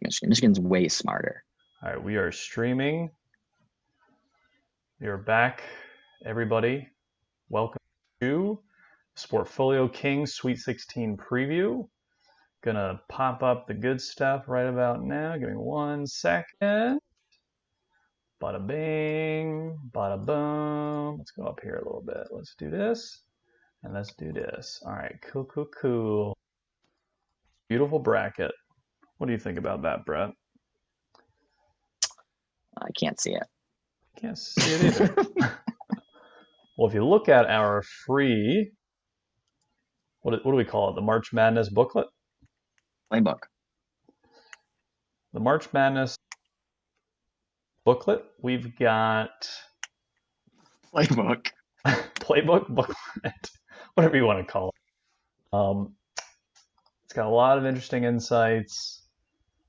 Michigan. Michigan's way smarter. All right, we are streaming. We are back, everybody. Welcome to Sportfolio Kings Sweet 16 preview. Gonna pop up the good stuff right about now. Give me 1 second. Bada bing, bada boom. Let's go up here a little bit. Let's do this, and let's do this. All right, cool. Beautiful bracket. What do you think about that, Brett? I can't see it. Can't see it either. Well, if you look at our free, what do we call it? The March Madness booklet? Playbook. The March Madness booklet, we've got Playbook. Playbook booklet, whatever you want to call it. It's got a lot of interesting insights.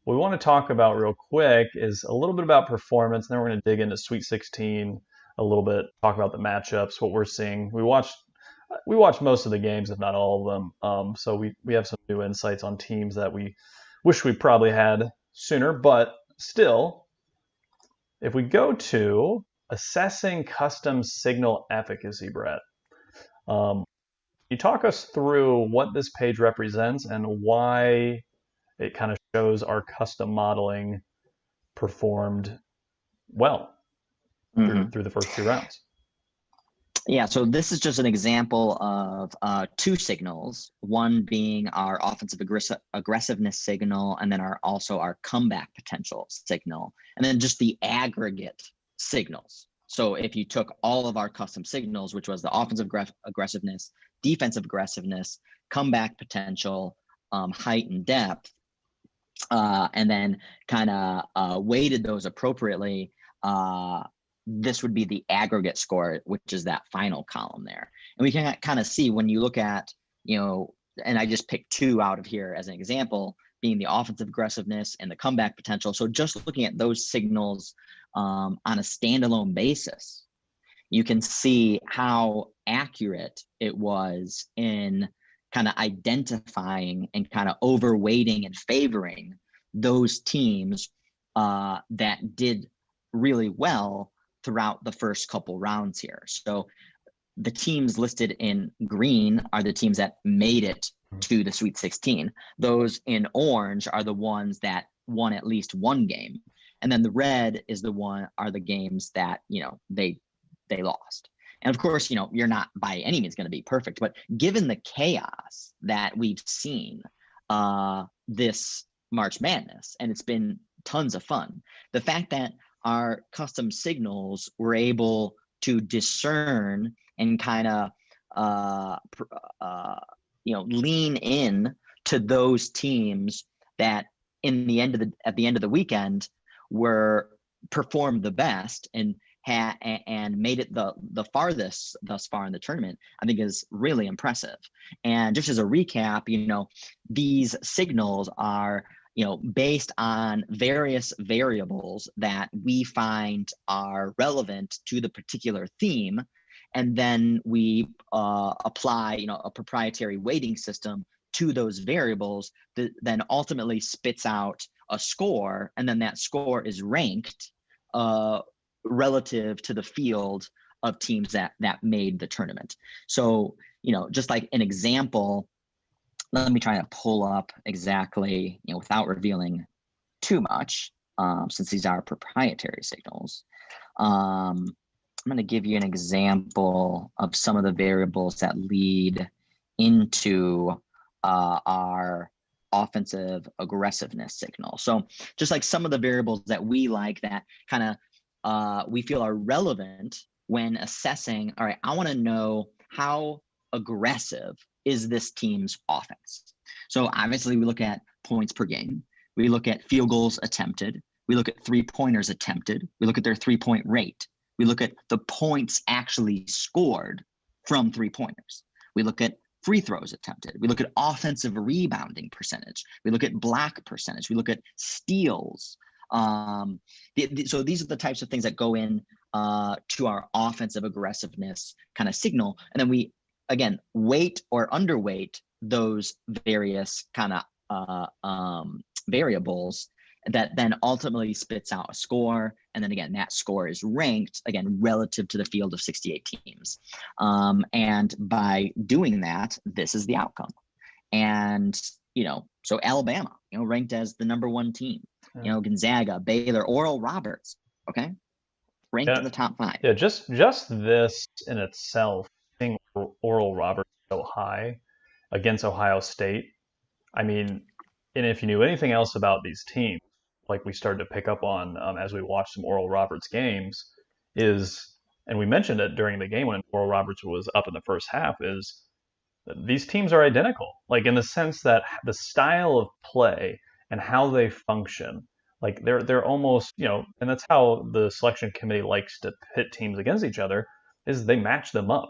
What we want to talk about real quick is a little bit about performance, and then we're going to dig into Sweet 16 a little bit, talk about the matchups, what we're seeing. We watched most of the games, if not all of them. So we have some new insights on teams that we wish we probably had sooner. But still, if we go to assessing custom signal efficacy, Brett, you talk us through what this page represents and why it kind of shows our custom modeling performed well through the first 2 rounds. Yeah, so this is just an example of 2 signals, one being our offensive aggressiveness signal, and then also our comeback potential signal, and then just the aggregate signals. So if you took all of our custom signals, which was the offensive aggressiveness, defensive aggressiveness, comeback potential, height and depth, and then kind of weighted those appropriately, this would be the aggregate score, which is that final column there. And we can kind of see when you look at, and I just picked 2 out of here as an example, being the offensive aggressiveness and the comeback potential. So just looking at those signals on a standalone basis, you can see how accurate it was in kind of identifying and kind of overweighting and favoring those teams that did really well throughout the first couple rounds here. So the teams listed in green are the teams that made it to the Sweet 16. Those in orange are the ones that won at least 1 game. And then the red are the games that, they lost. And of course, you're not by any means going to be perfect, but given the chaos that we've seen this March Madness, and it's been tons of fun, the fact that our custom signals were able to discern and kind of, lean in to those teams that at the end of the weekend were performed the best and made it the farthest thus far in the tournament, I think is really impressive. And just as a recap, these signals are based on various variables that we find are relevant to the particular theme. And then we apply, a proprietary weighting system to those variables that then ultimately spits out a score. And then that score is ranked relative to the field of teams that made the tournament. So, just like an example, let me try to pull up exactly, without revealing too much, since these are proprietary signals. I'm going to give you an example of some of the variables that lead into our offensive aggressiveness signal. So just like some of the variables that we like that kind of we feel are relevant when assessing, all right, I want to know how aggressive is this team's offense. So obviously we look at points per game. We look at field goals attempted. We look at 3-pointers attempted. We look at their 3-point rate. We look at the points actually scored from 3-pointers. We look at free throws attempted. We look at offensive rebounding percentage. We look at block percentage. We look at steals. So these are the types of things that go in to our offensive aggressiveness kind of signal. And then we, again, weight or underweight those various kind of variables. that then ultimately spits out a score. And then again, that score is ranked, again, relative to the field of 68 teams. And by doing that, this is the outcome. And, so Alabama, ranked as the number 1 team, Gonzaga, Baylor, Oral Roberts, okay, ranked in the top 5. Yeah, just this in itself, seeing Oral Roberts so high against Ohio State. I mean, and if you knew anything else about these teams, like we started to pick up on as we watched some Oral Roberts games, and we mentioned it during the game when Oral Roberts was up in the first half, is that these teams are identical, like in the sense that the style of play and how they function, like they're almost, and that's how the selection committee likes to pit teams against each other, is they match them up.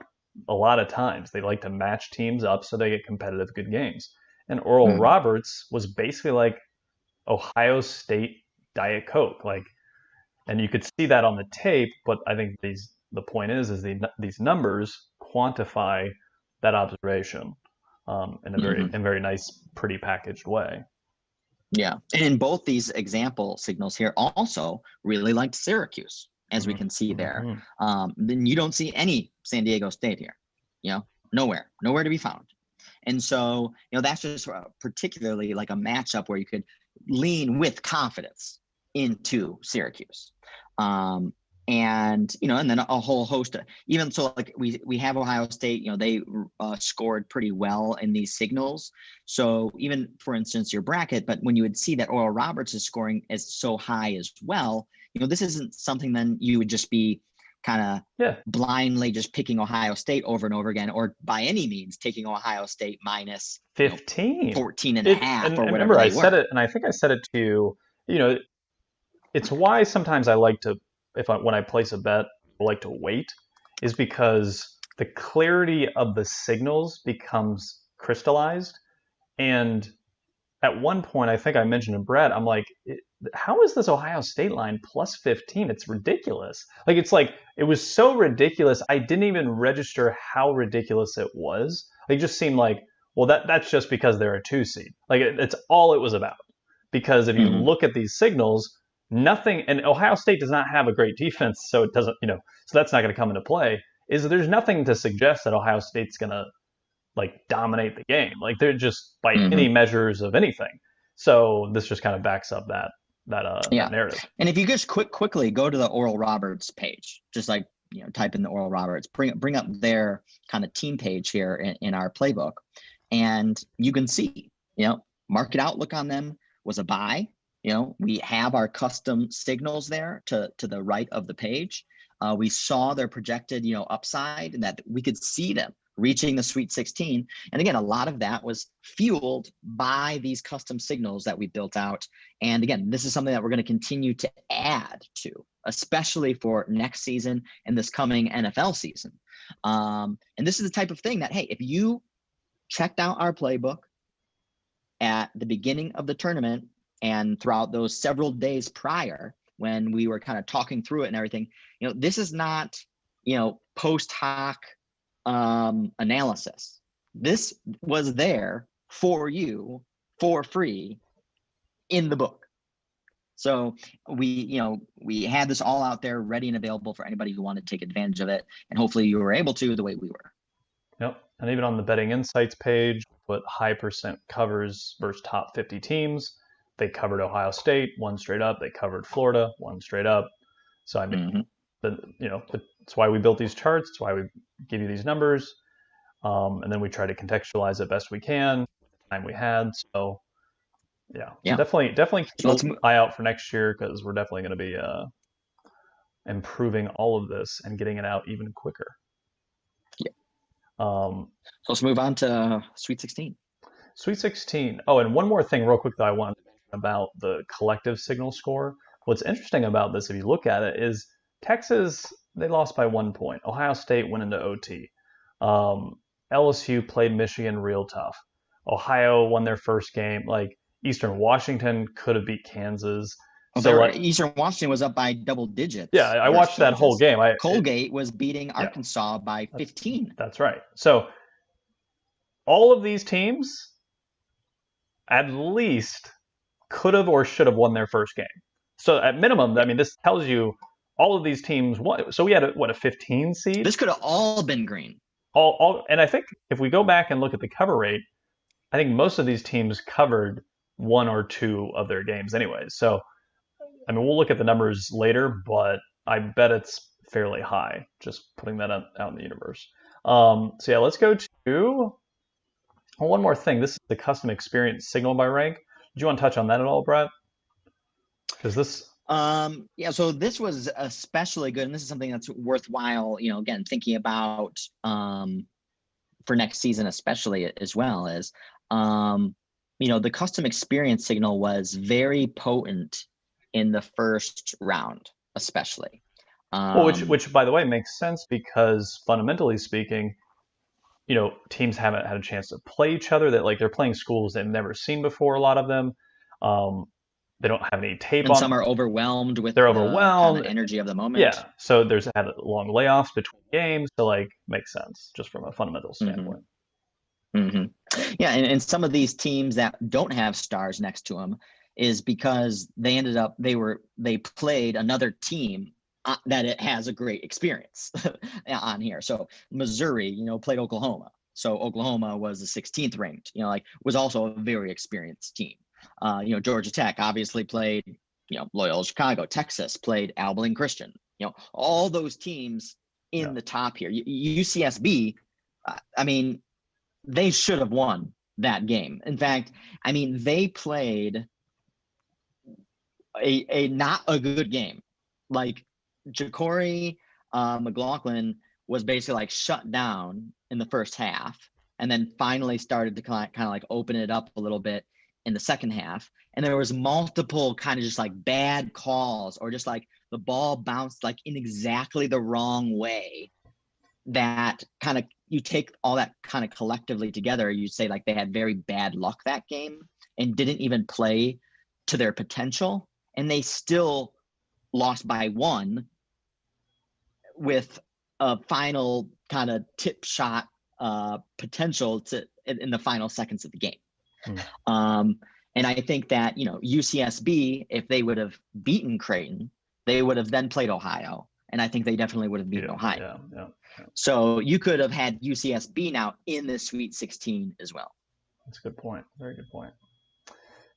A lot of times they like to match teams up so they get competitive, good games. And Oral Roberts was basically like Ohio State Diet Coke, and you could see that on the tape. But I think the point is these numbers quantify that observation in a very nice, pretty packaged way. Yeah, and in both these example signals here, also really liked Syracuse, as we can see there. Then you don't see any San Diego State here, nowhere to be found. And so, that's just particularly like a matchup where you could lean with confidence into Syracuse. And then a whole host of, even so, like we have Ohio State, they scored pretty well in these signals. So even, for instance, your bracket, but when you would see that Oral Roberts is scoring as so high as well, this isn't something then you would just be kind of blindly just picking Ohio State over and over again, or by any means taking Ohio State minus 15, 14 and a half, or whatever. Remember, I said it, and I think I said it to you, it's why sometimes I like to, when I place a bet, I like to wait, is because the clarity of the signals becomes crystallized. And at one point, I think I mentioned to Brett, I'm like, how is this Ohio State line plus 15? It's ridiculous. It was so ridiculous, I didn't even register how ridiculous it was. It just seemed like, well, that's just because they're a 2 seed. It's all it was about. Because if you look at these signals, nothing, and Ohio State does not have a great defense, so it doesn't, so that's not going to come into play, there's nothing to suggest that Ohio State's going to dominate the game. They're just by any measures of anything. So this just kind of backs up that narrative. And if you just quickly go to the Oral Roberts page, just type in the Oral Roberts, bring up their kind of team page here in our playbook, and you can see, market outlook on them was a buy. We have our custom signals there to the right of the page. We saw their projected, upside, and that we could see them reaching the Sweet 16. And again, a lot of that was fueled by these custom signals that we built out. And again, this is something that we're going to continue to add to, especially for next season and this coming NFL season. And this is the type of thing that, hey, if you checked out our playbook at the beginning of the tournament and throughout those several days prior, when we were kind of talking through it and everything, this is not, post hoc analysis. This was there for you for free in the book. So we had this all out there ready and available for anybody who wanted to take advantage of it. And hopefully you were able to, the way we were. Yep. And even on the betting insights page, put high percent covers versus top 50 teams. They covered Ohio State, one straight up. They covered Florida, one straight up. So I mean, that's why we built these charts. It's why we give you these numbers, and then we try to contextualize it best we can. The time we had, so yeah. Definitely keep an eye out for next year, because we're definitely going to be improving all of this and getting it out even quicker. Yeah. So let's move on to Sweet 16. Sweet 16. Oh, and one more thing real quick that I want to mention about the collective signal score. What's interesting about this, if you look at it, is Texas, they lost by 1 point. Ohio State went into OT. LSU played Michigan real tough. Ohio won their first game. Eastern Washington could have beat Kansas. Eastern Washington was up by double digits. Yeah, I watched that whole game. Colgate was beating Arkansas by 15. That's right. So all of these teams at least could have or should have won their first game. So at minimum, I mean, this tells you all of these teams won. So we had a 15 seed. This could have all been green. And I think if we go back and look at the cover rate, I think most of these teams covered one or two of their games anyways. So, I mean, we'll look at the numbers later, but I bet it's fairly high, just putting that out in the universe. So yeah, let's go to one more thing. This is the custom experience signal by rank. Do you want to touch on that at all, Brett? Because this... Yeah, so this was especially good, and this is something that's worthwhile, again, thinking about for next season, especially as well as, the custom experience signal was very potent in the first round, especially. Well, which by the way makes sense because fundamentally speaking, teams haven't had a chance to play each other. That they're playing schools they've never seen before. A lot of them, they don't have any tape on. Some are overwhelmed with overwhelmed kind of energy of the moment. Yeah, so there's had long layoffs between games, so makes sense just from a fundamental standpoint. Yeah, and some of these teams that don't have stars next to them is because they played another team that it has a great experience on here. So Missouri, played Oklahoma. So Oklahoma was the 16th ranked, was also a very experienced team. Georgia Tech obviously played, Loyola Chicago. Texas played Abilene Christian. All those teams in the top here. UCSB, they should have won that game. In fact, they played a not a good game. Ja'Cory McLaughlin was basically shut down in the first half, and then finally started to kind of open it up a little bit in the second half. And there was multiple kind of just bad calls, or just the ball bounced in exactly the wrong way. That kind of, you take all that kind of collectively together, you say they had very bad luck that game and didn't even play to their potential, and they still lost by one with a final kind of tip shot potential in the final seconds of the game. And I think that, UCSB, if they would have beaten Creighton, they would have then played Ohio. And I think they definitely would have beaten Ohio. Yeah. So you could have had UCSB now in the Sweet 16 as well. That's a good point. Very good point.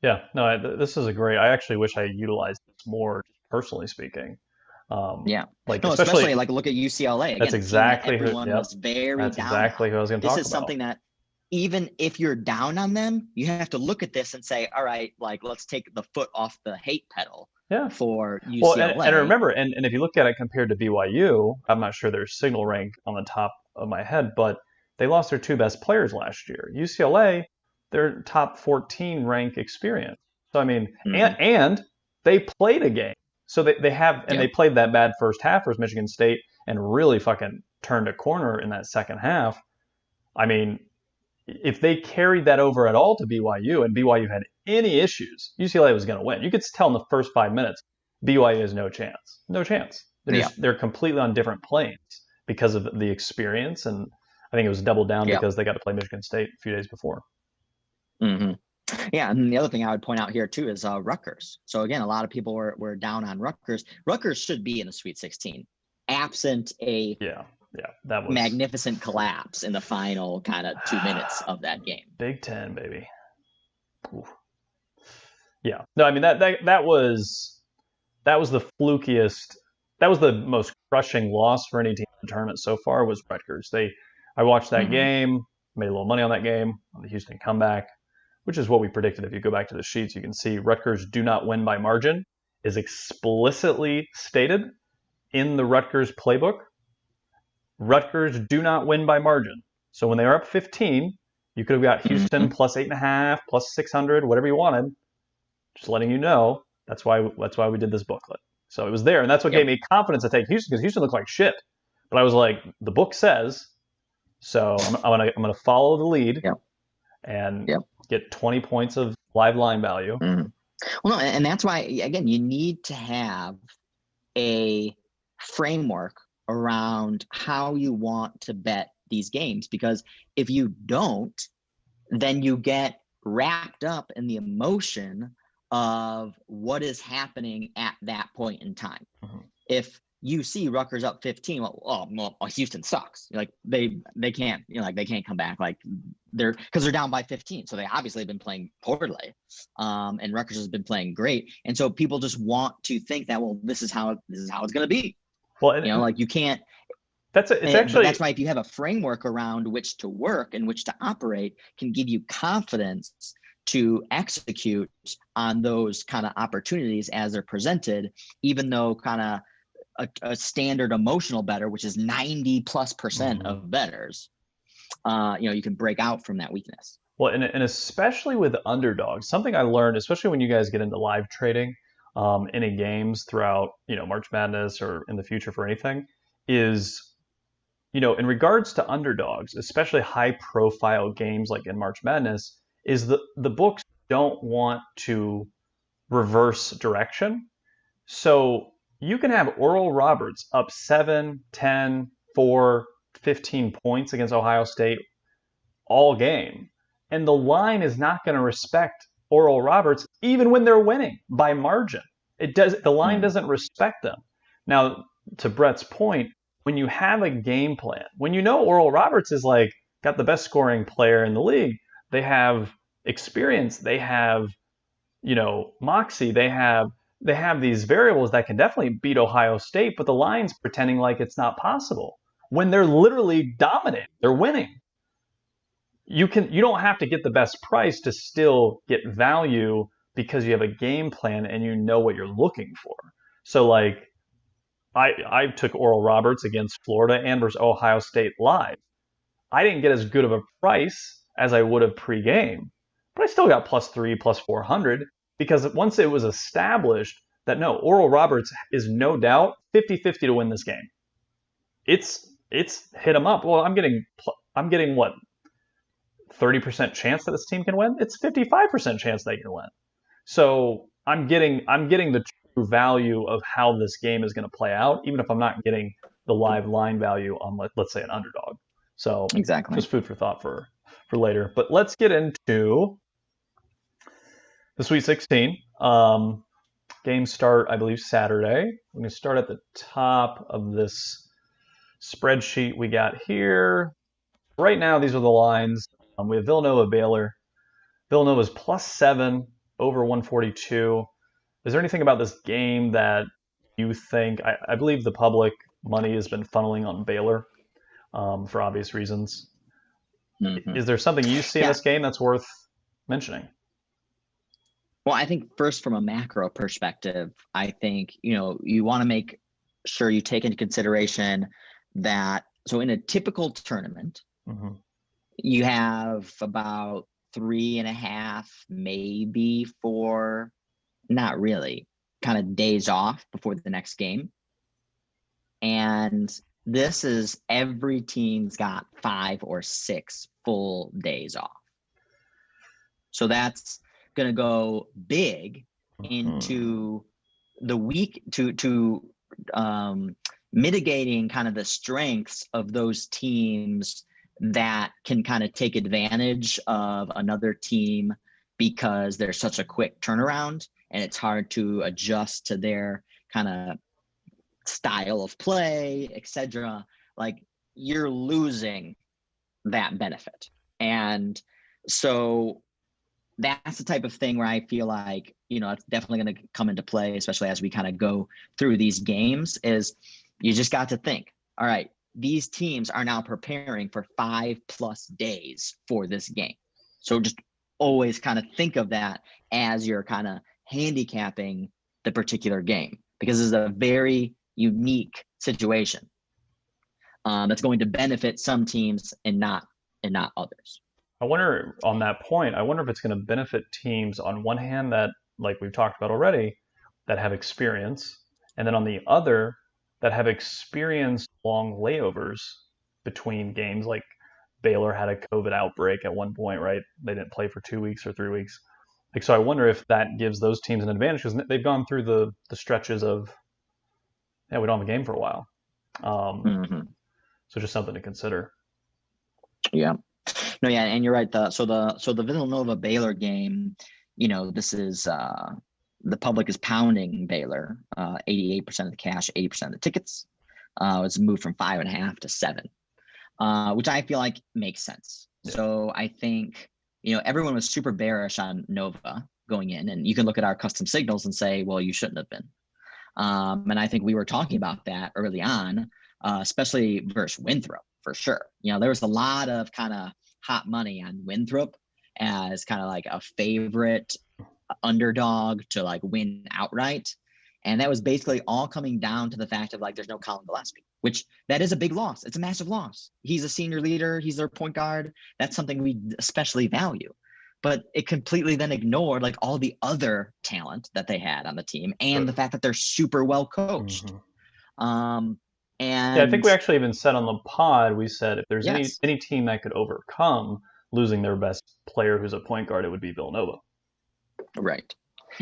Yeah, no, this is I actually wish I utilized this more, personally speaking. Especially look at UCLA. Again, that's exactly everyone was very that's down. Exactly who I was going to talk about. This is something that even if you're down on them, you have to look at this and say, all right, let's take the foot off the hate pedal. Yeah. For UCLA. Well, and remember, and if you look at it compared to BYU, I'm not sure their signal rank on the top of my head, but they lost their two best players last year. UCLA, their top 14 rank experience. So and they played a game. So they have, and they played that bad first half versus Michigan State and really fucking turned a corner in that second half. If they carried that over at all to BYU and BYU had any issues, UCLA was going to win. You could tell in the first 5 minutes, BYU has no chance. No chance. They're completely on different planes because of the experience. And I think it was doubled down because they got to play Michigan State a few days before. Yeah, and the other thing I would point out here too is Rutgers. So again, a lot of people were down on Rutgers. Rutgers should be in the Sweet 16, absent a that was magnificent collapse in the final kind of 2 minutes of that game. Big Ten, baby. Oof. Yeah, no, that was the flukiest. That was the most crushing loss for any team in the tournament so far. Was Rutgers. I watched that game, made a little money on that game on the Houston comeback, which is what we predicted. If you go back to the sheets, you can see Rutgers do not win by margin is explicitly stated in the Rutgers playbook. Rutgers do not win by margin. So when they were up 15, you could have got Houston plus 8.5, plus 600, whatever you wanted. Just letting you know, that's why we did this booklet. So it was there, and that's what gave me confidence to take Houston, because Houston looked like shit. But I was like, the book says, so I'm gonna follow the lead and get 20 points of live line value. Well, no, and that's why, again, you need to have a framework around how you want to bet these games, because if you don't, then you get wrapped up in the emotion of what is happening at that point in time. Mm-hmm. If you see Rutgers up 15, well, Houston sucks. Like they can't, like they can't come back. Like because they're down by 15. So they obviously have been playing poorly. And Rutgers has been playing great. And so people just want to think that, well, this is how it's going to be. Well, like you can't. But that's why if you have a framework around which to work and which to operate, can give you confidence to execute on those kind of opportunities as they're presented, even though kind of a standard emotional bettor, which is 90+% of bettors, you can break out from that weakness. Well, and especially with underdogs, something I learned, especially when you guys get into live trading, any games throughout, March Madness or in the future for anything, is, in regards to underdogs, especially high profile games like in March Madness, is the books don't want to reverse direction. So you can have Oral Roberts up 7, 10, 4, 15 points against Ohio State all game, and the line is not going to respect Oral Roberts even when they're winning by margin. The line doesn't respect them. Now, to Brett's point, when you have a game plan, when Oral Roberts is got the best scoring player in the league, they have experience, they have moxie, they have these variables that can definitely beat Ohio State, but the line's pretending like it's not possible when they're literally dominating, they're winning. You don't have to get the best price to still get value because you have a game plan and you know what you're looking for. So I took Oral Roberts against Florida and versus Ohio State live. I didn't get as good of a price as I would have pre-game, but I still got +3, +400, because once it was established that no, Oral Roberts is no doubt 50-50 to win this game. It's hit him up. Well, I'm getting what, 30% chance that this team can win? It's 55% chance they can win. So I'm getting the true value of how this game is going to play out, even if I'm not getting the live line value on, let's say, an underdog. So exactly, just food for thought for later. But let's get into the Sweet 16. Games start, I believe, Saturday. We're going to start at the top of this spreadsheet we got here. Right now, these are the lines. We have Villanova, Baylor. Villanova is +7 over 142. Is there anything about this game that you think, I believe the public money has been funneling on Baylor for obvious reasons. Mm-hmm. Is there something you see in this game that's worth mentioning? Well, I think first from a macro perspective, I think, you want to make sure you take into consideration that, so in a typical tournament, you have about 3.5, maybe 4, not really, kind of days off before the next game. And this is every team's got 5 or 6 full days off. So that's going to go big into the week to mitigating kind of the strengths of those teams that can kind of take advantage of another team because there's such a quick turnaround and it's hard to adjust to their kind of style of play, etc. Like, you're losing that benefit. And so that's the type of thing where I feel like, it's definitely going to come into play, especially as we kind of go through these games, is you just got to think, all right, these teams are now preparing for 5+ days for this game. So just always kind of think of that as you're kind of handicapping the particular game, because it's a very unique situation that's going to benefit some teams and not others. I wonder, on that point, if it's going to benefit teams on one hand that, like we've talked about already, that have experience, and then on the other that have experienced long layovers between games. Like Baylor had a COVID outbreak at one point, right? They didn't play for 2 weeks or 3 weeks. So I wonder if that gives those teams an advantage, because they've gone through the stretches of, we don't have a game for a while. So just something to consider. Yeah. No, yeah, and you're right. So the Villanova Baylor game, this is the public is pounding Baylor. 88% of the cash, 80% of the tickets. It's moved from 5.5 to 7, which I feel like makes sense. Yeah. So I think, everyone was super bearish on Nova going in, and you can look at our custom signals and say, well, you shouldn't have been. And I think we were talking about that early on, especially versus Winthrop for sure. There was a lot of kind of hot money on Winthrop as kind of like a favorite underdog to like win outright. And that was basically all coming down to the fact of like, there's no Colin Gillespie, which that is a big loss. It's a massive loss. He's a senior leader. He's their point guard. That's something we especially value. But it completely then ignored like all the other talent that they had on the team and the fact that they're super well coached. Mm-hmm. And I think we actually even said on the pod, we said if there's any team that could overcome losing their best player who's a point guard, it would be Villanova. Right.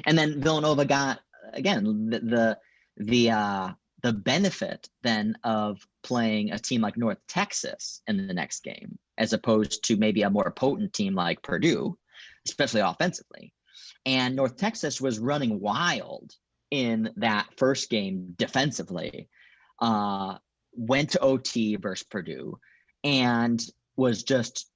And then Villanova got, again, the benefit then of playing a team like North Texas in the next game, as opposed to maybe a more potent team like Purdue, especially offensively. And North Texas was running wild in that first game defensively, went to OT versus Purdue, and was just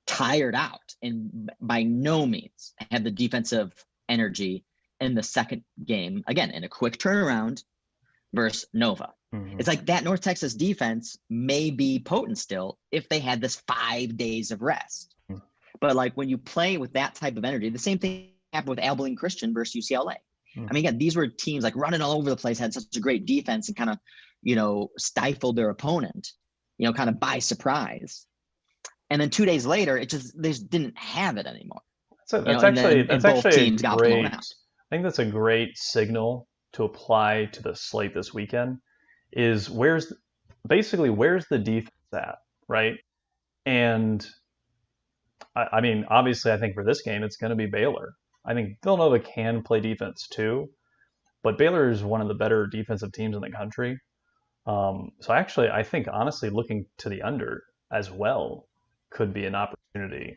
tired out, and by no means had the defensive energy in the second game, again, in a quick turnaround versus Nova. Mm-hmm. It's like that North Texas defense may be potent still if they had this 5 days of rest. Mm-hmm. But like when you play with that type of energy, the same thing happened with Abilene Christian versus UCLA. Mm-hmm. I mean, again, these were teams like running all over the place, had such a great defense and kind of, stifled their opponent, kind of by surprise. And then 2 days later, they just didn't have it anymore. That's actually great. I think that's a great signal to apply to the slate this weekend. Is where's the defense at, right? And I mean, obviously, I think for this game, it's going to be Baylor. I think Villanova can play defense too, but Baylor is one of the better defensive teams in the country. So actually, I think honestly, looking to the under as well could be an opportunity.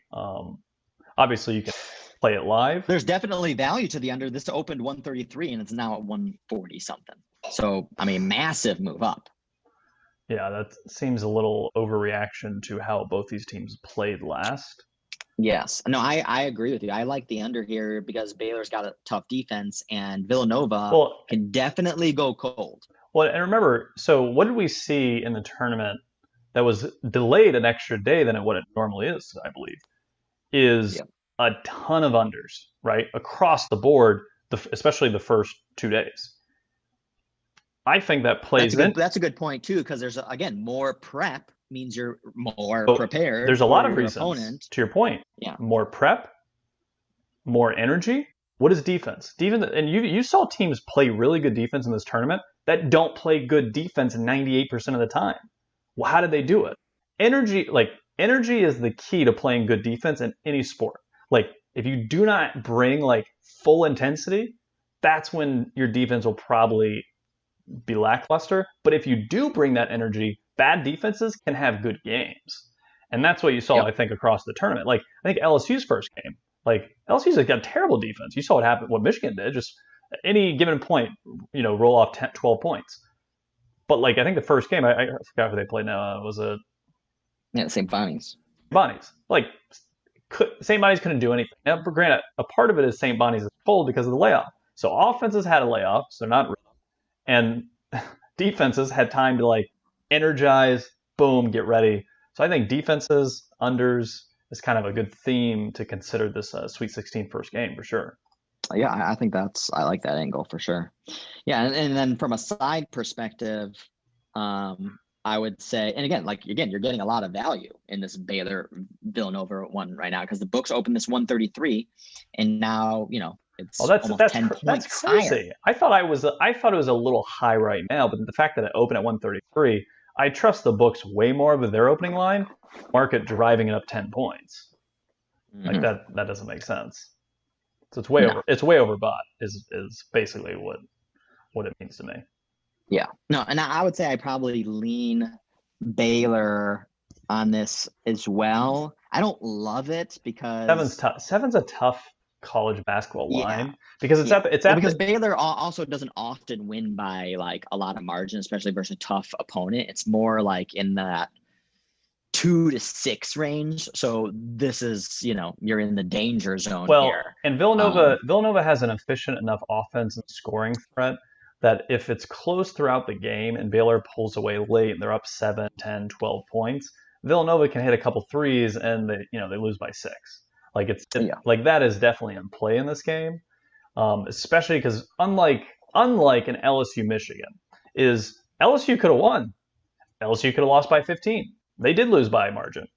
Obviously, you can play it live. There's definitely value to the under. This opened 133 and it's now at 140 something. So, I mean, massive move up. Yeah, that seems a little overreaction to how both these teams played last. Yes. No, I agree with you. I like the under here because Baylor's got a tough defense and Villanova can definitely go cold. Well, and remember, so what did we see in the tournament that was delayed an extra day than what it normally is, I believe, is a ton of unders, right? Across the board, especially the first 2 days. I think that plays That's a good point, too, because there's, again, more prep means you're more prepared. There's a lot of reasons, to your point. Yeah. More prep, more energy. What is defense? And you saw teams play really good defense in this tournament that don't play good defense 98% of the time. Well, how did they do it? Energy is the key to playing good defense in any sport. Like, if you do not bring like full intensity, that's when your defense will probably be lackluster. But if you do bring that energy, bad defenses can have good games. And that's what you saw, I think, across the tournament. Like, I think LSU's first game, like LSU's got terrible defense. You saw what happened, what Michigan did. Just any given point, roll off 10, 12 points. But like, I think the first game, I forgot who they played now. Was it? Yeah, St. Bonnie's. Like, St. Bonnie's couldn't do anything. Now, granted, a part of it is St. Bonnie's is cold because of the layoff. So offenses had a layoff, so not really. And defenses had time to like energize, boom, get ready. So I think defenses, unders is kind of a good theme to consider this Sweet 16 first game for sure. Yeah, I think I like that angle for sure. Yeah, and then from a side perspective, I would say, and again, you're getting a lot of value in this Baylor Villanova one right now because the books open this 133, and now it's almost 10 points that's crazy. higher. I thought it was a little high right now, but the fact that it opened at 133, I trust the books way more with their opening line. Market driving it up 10 points, like that doesn't make sense. So it's way overbought is basically what it means to me. Yeah. No, and I would say I probably lean Baylor on this as well. I don't love it because Seven's a tough college basketball Yeah. line because because Baylor also doesn't often win by like a lot of margin, especially versus a tough opponent. It's more like in that 2 to 6 range. So this is, you're in the danger zone here. And Villanova has an efficient enough offense and scoring threat that if it's close throughout the game and Baylor pulls away late and they're up 7, 10, 12 points, Villanova can hit a couple threes and they lose by 6. Like like that is definitely in play in this game, especially because unlike an LSU Michigan, is LSU could have won, LSU could have lost by 15. They did lose by a margin,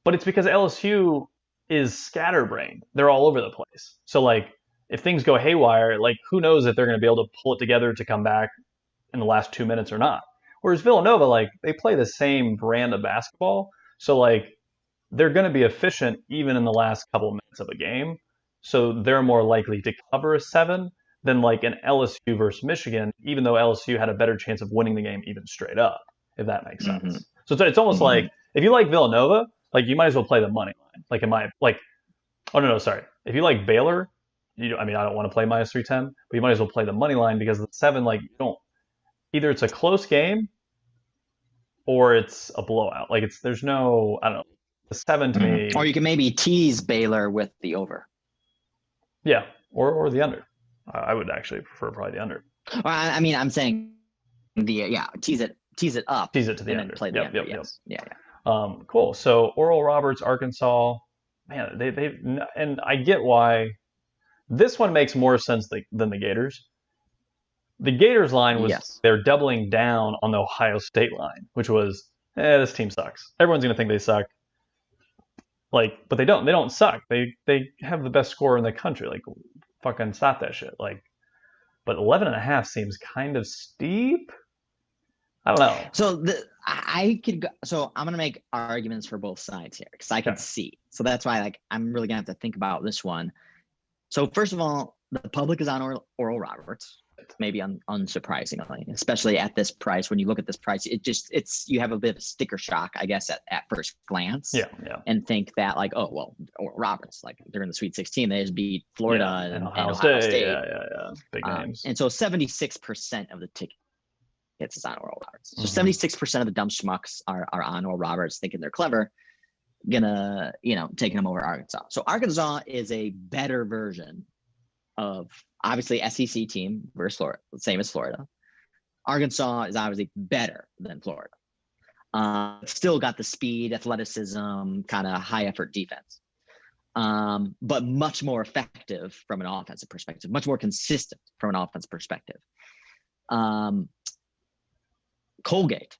but it's because LSU is scatterbrained. They're all over the place. So like if things go haywire, like who knows if they're going to be able to pull it together to come back in the last 2 minutes or not. Whereas Villanova, like they play the same brand of basketball, so like they're going to be efficient even in the last couple of minutes of a game. So they're more likely to cover a 7 than like an LSU versus Michigan, even though LSU had a better chance of winning the game even straight up, if that makes sense. Mm-hmm. So it's almost like if you like Villanova, like you might as well play the money line. If you like Baylor, I don't want to play minus 310, but you might as well play the money line because the 7, like you don't, either it's a close game or it's a blowout. Like there's no, I don't know, the 7 to me. Or you can maybe tease Baylor with the over. Yeah, or the under. I would actually prefer probably the under. Well, I'm saying tease it up. Tease it to the and under. Play the under. Yes. Yeah. Cool. So Oral Roberts, Arkansas, man, they and I get why this one makes more sense than the Gators. The Gators line was they're doubling down on the Ohio State line, which was, this team sucks. Everyone's gonna think they suck. Like, but they don't. They don't suck. They have the best score in the country. Like, fucking stop that shit. Like, but 11.5 seems kind of steep. I don't know. So I'm gonna make arguments for both sides here because I can see. So that's why I'm really gonna have to think about this one. So first of all, the public is on Oral Roberts, maybe unsurprisingly, especially at this price. When you look at this price, you have a bit of sticker shock, I guess, at first glance. Yeah. And think that Oral Roberts, like they're in the Sweet 16, they just beat Florida and Ohio State. Yeah. Big names. And so 76% of the tickets is on Oral Roberts. So 76% of the dumb schmucks are on Oral Roberts, thinking they're clever, taking them over Arkansas. So Arkansas is a better version of obviously SEC team versus Florida, same as Florida. Arkansas is obviously better than Florida. Still got the speed, athleticism, kind of high effort defense, but much more effective from an offensive perspective, much more consistent from an offensive perspective. Colgate,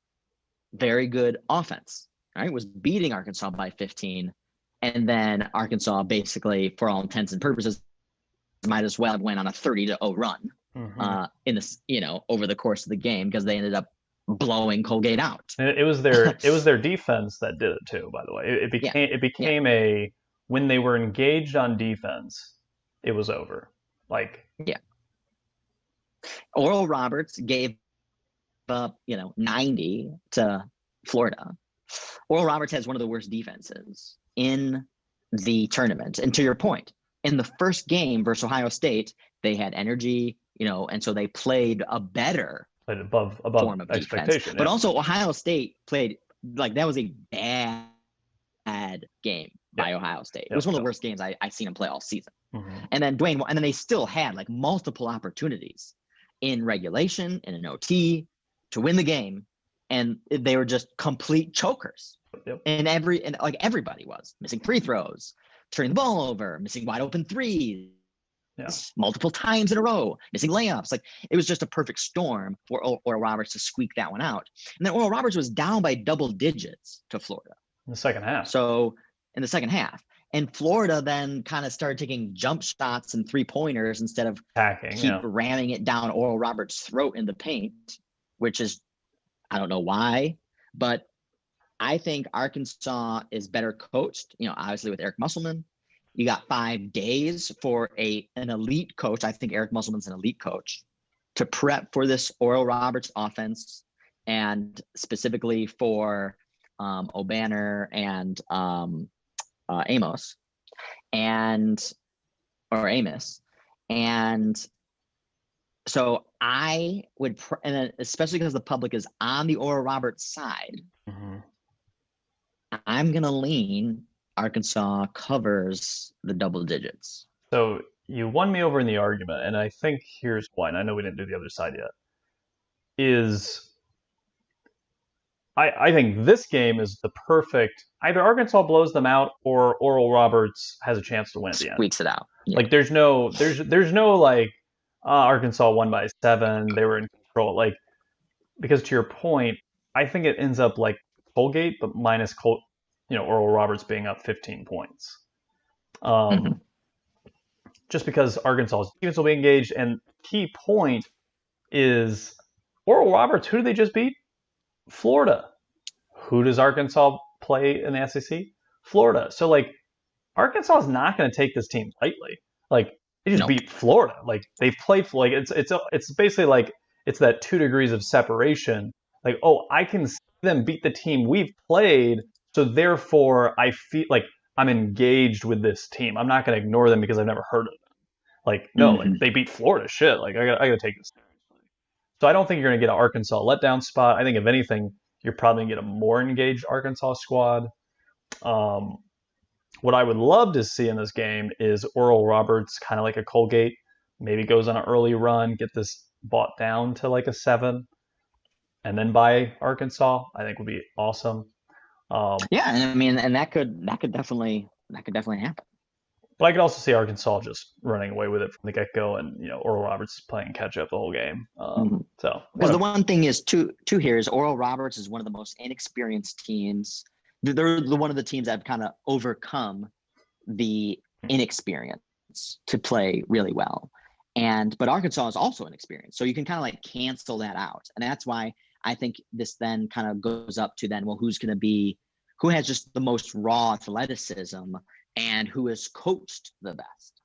very good offense, right? Was beating Arkansas by 15. And then Arkansas basically, for all intents and purposes, might as well have went on a 30-0 run in this, over the course of the game because they ended up blowing Colgate out. It was their defense that did it too, by the way. It became when they were engaged on defense, it was over. Oral Roberts gave up, 90 to Florida. Oral Roberts has one of the worst defenses in the tournament. And to your point, in the first game versus Ohio State, they had energy, and so they played a better above form of expectation. Defense. But also Ohio State played that was a bad game by Ohio State. It was one of the worst games I seen them play all season. And then and then they still had multiple opportunities in regulation and in OT to win the game, and they were just complete chokers. And everybody was missing free throws, turning the ball over, missing wide open threes, multiple times in a row, missing layups. It was just a perfect storm for Oral Roberts to squeak that one out. And then Oral Roberts was down by double digits to Florida in the second half. So in the second half, and Florida then kind of started taking jump shots and 3-pointers instead of ramming it down Oral Roberts' throat in the paint, which is, I don't know why, but I think Arkansas is better coached, obviously with Eric Musselman. You got 5 days for an elite coach. I think Eric Musselman's an elite coach to prep for this Oral Roberts offense, and specifically for O'Banner and Amos. And or Amos. And so I would, and then especially because the public is on the Oral Roberts side, I'm going to lean Arkansas covers the double digits. So you won me over in the argument, and I think here's why, and I know we didn't do the other side yet, is I think this game is the perfect, either Arkansas blows them out or Oral Roberts has a chance to win at the end. Squeaks it out. Yeah. Like there's no like Arkansas won by 7, they were in control. Like, because to your point, I think it ends up like Colgate, but minus Oral Roberts being up 15 points. Just because Arkansas's defense will be engaged, and key point is Oral Roberts, who did they just beat? Florida. Who does Arkansas play in the SEC? Florida. So like Arkansas is not going to take this team lightly. Like they just beat Florida. Like they've played like it's basically like it's that 2 degrees of separation. Like, oh, I can see them beat the team we've played, so therefore I feel like I'm engaged with this team. I'm not going to ignore them because I've never heard of them. Like, no, like they beat Florida. Shit. Like I got to take this seriously. So I don't think you're going to get an Arkansas letdown spot. I think if anything, you're probably going to get a more engaged Arkansas squad. What I would love to see in this game is Oral Roberts, kind of like a Colgate, maybe goes on an early run, get this bought down to like a 7, and then buy Arkansas. I think would be awesome. Yeah, and I mean, and that could definitely happen. But I could also see Arkansas just running away with it from the get-go, and Oral Roberts is playing catch-up the whole game. So because the one thing is too here is Oral Roberts is one of the most inexperienced teams. They're one of the teams that have kind of overcome the inexperience to play really well, but Arkansas is also inexperienced, so you can kind of like cancel that out, and that's why I think this then kind of goes up to then, well, who has just the most raw athleticism and who is coached the best.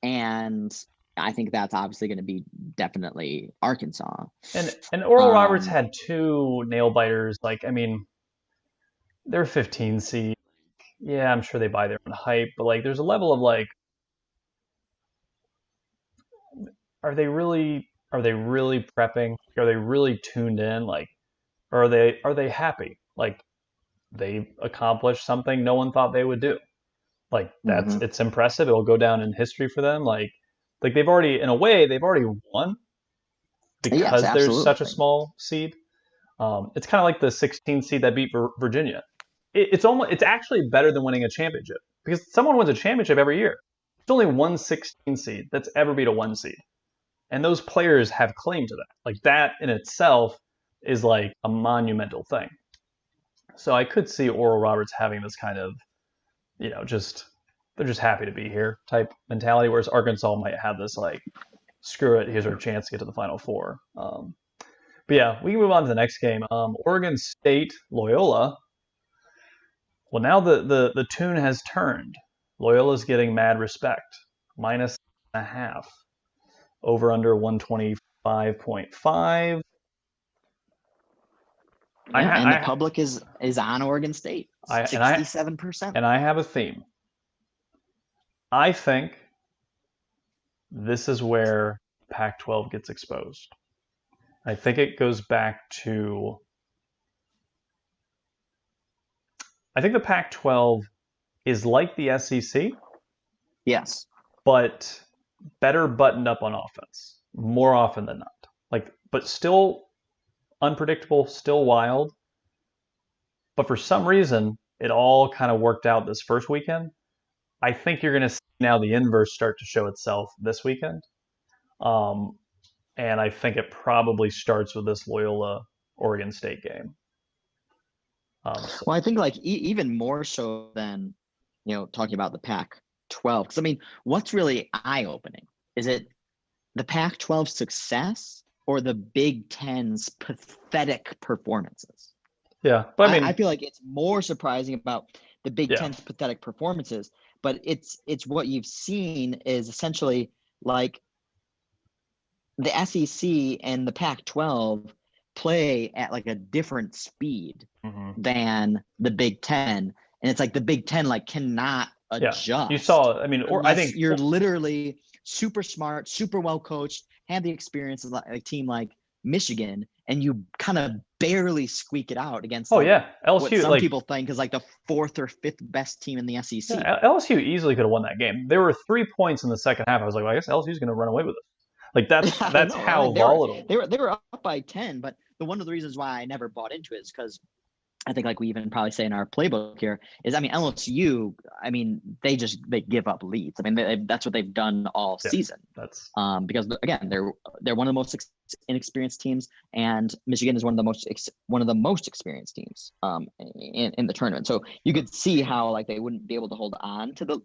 And I think that's obviously going to be definitely Arkansas. And Oral Roberts had 2 nail biters. Like, I mean, they're 15 seed. Yeah, I'm sure they buy their own hype, but like there's a level of like, are they really prepping? Are they really tuned in? Like, or are they happy? Like they accomplished something no one thought they would do. Like it's impressive. It'll go down in history for them. Like they've already won because there's such a small seed. It's kind of like the 16 seed that beat Virginia. It's actually better than winning a championship, because someone wins a championship every year. There's only one 16 seed that's ever beat a 1 seed. And those players have claim to that. Like that in itself is like a monumental thing. So I could see Oral Roberts having this kind of, they're just happy to be here type mentality, whereas Arkansas might have this like, screw it, here's our chance to get to the Final Four. But yeah, we can move on to the next game. Oregon State, Loyola. Well, now the tune has turned. Loyola's getting mad respect. -1.5. Over under 125.5. And the public is on Oregon State. 67%. And I have a theme. I think this is where Pac-12 gets exposed. I think it goes back to, I think the Pac-12 is like the SEC. Yes. But better buttoned up on offense more often than not. But still unpredictable, still wild. But for some reason, it all kind of worked out this first weekend. I think you're going to see now the inverse start to show itself this weekend. And I think it probably starts with this Loyola Oregon State game. Well, I think like even more so than, talking about the Pac-12. Because I mean, what's really eye-opening? Is it the Pac-12 success or the Big Ten's pathetic performances? Yeah, but I feel like it's more surprising about the Big Ten's pathetic performances, but it's what you've seen is essentially like the SEC and the Pac-12 play at like a different speed than the Big Ten, and it's like the Big Ten like cannot adjust. You saw. I mean, or I think you're literally super smart, super well coached, had the experience of a team like Michigan, and you kind of barely squeak it out against LSU, what some people think is like the fourth or fifth best team in the SEC. Yeah, LSU easily could have won that game. There were 3 points in the second half. I was like, well, I guess LSU's going to run away with it. Like that's how volatile. They were up by 10, but one of the reasons why I never bought into it is because I think, like we even probably say in our playbook here, is LSU. They give up leads. That's what they've done all season. That's because again, they're one of the most inexperienced teams, and Michigan is one of the most experienced teams in the tournament. So you could see how like they wouldn't be able to hold on to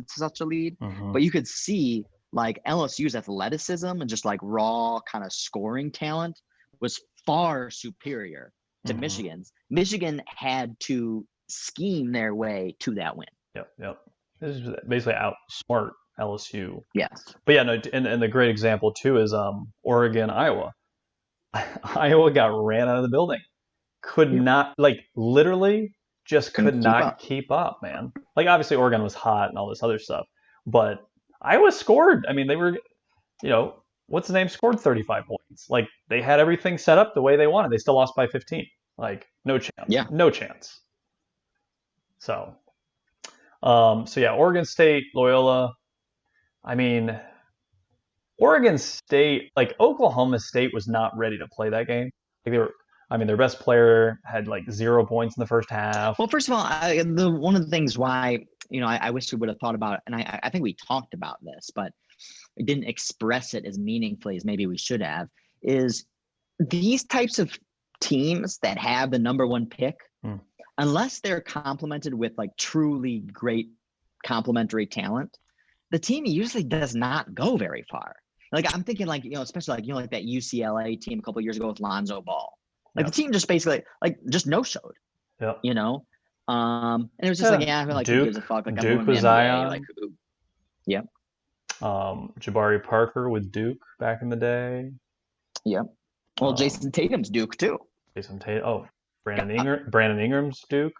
such a lead, but you could see like LSU's athleticism and just like raw kind of scoring talent was far superior to Michigan's. Michigan had to scheme their way to that win. Yep. This is basically outsmart LSU. Yes. But yeah, no, and the great example too is Oregon, Iowa. Iowa got ran out of the building. Could not, like, literally just could not keep up, man. Like, obviously Oregon was hot and all this other stuff, but Iowa scored. I mean, they were, what's the name, scored 35 points. Like, they had everything set up the way they wanted. They still lost by 15. Like, no chance. Yeah. No chance. So yeah, Oregon State, Loyola. I mean, Oregon State, like Oklahoma State was not ready to play that game. Like their best player had like 0 points in the first half. Well, first of all, one of the things why, I wish we would have thought about it, and I think we talked about this, but we didn't express it as meaningfully as maybe we should have, is these types of teams that have the number one pick, unless they're complemented with like truly great complementary talent, the team usually does not go very far. Like I'm thinking like, especially like, like that UCLA team a couple of years ago with Lonzo Ball. Like the team just basically like just no-showed. Yeah. And it was just like, I feel like Duke, who gives a fuck? Like Duke with Zion. Like, yeah. Jabari Parker with Duke back in the day. Yeah. Well, Jason Tatum's Duke too. Jason Tatum. Oh, Brandon Ingram's Duke.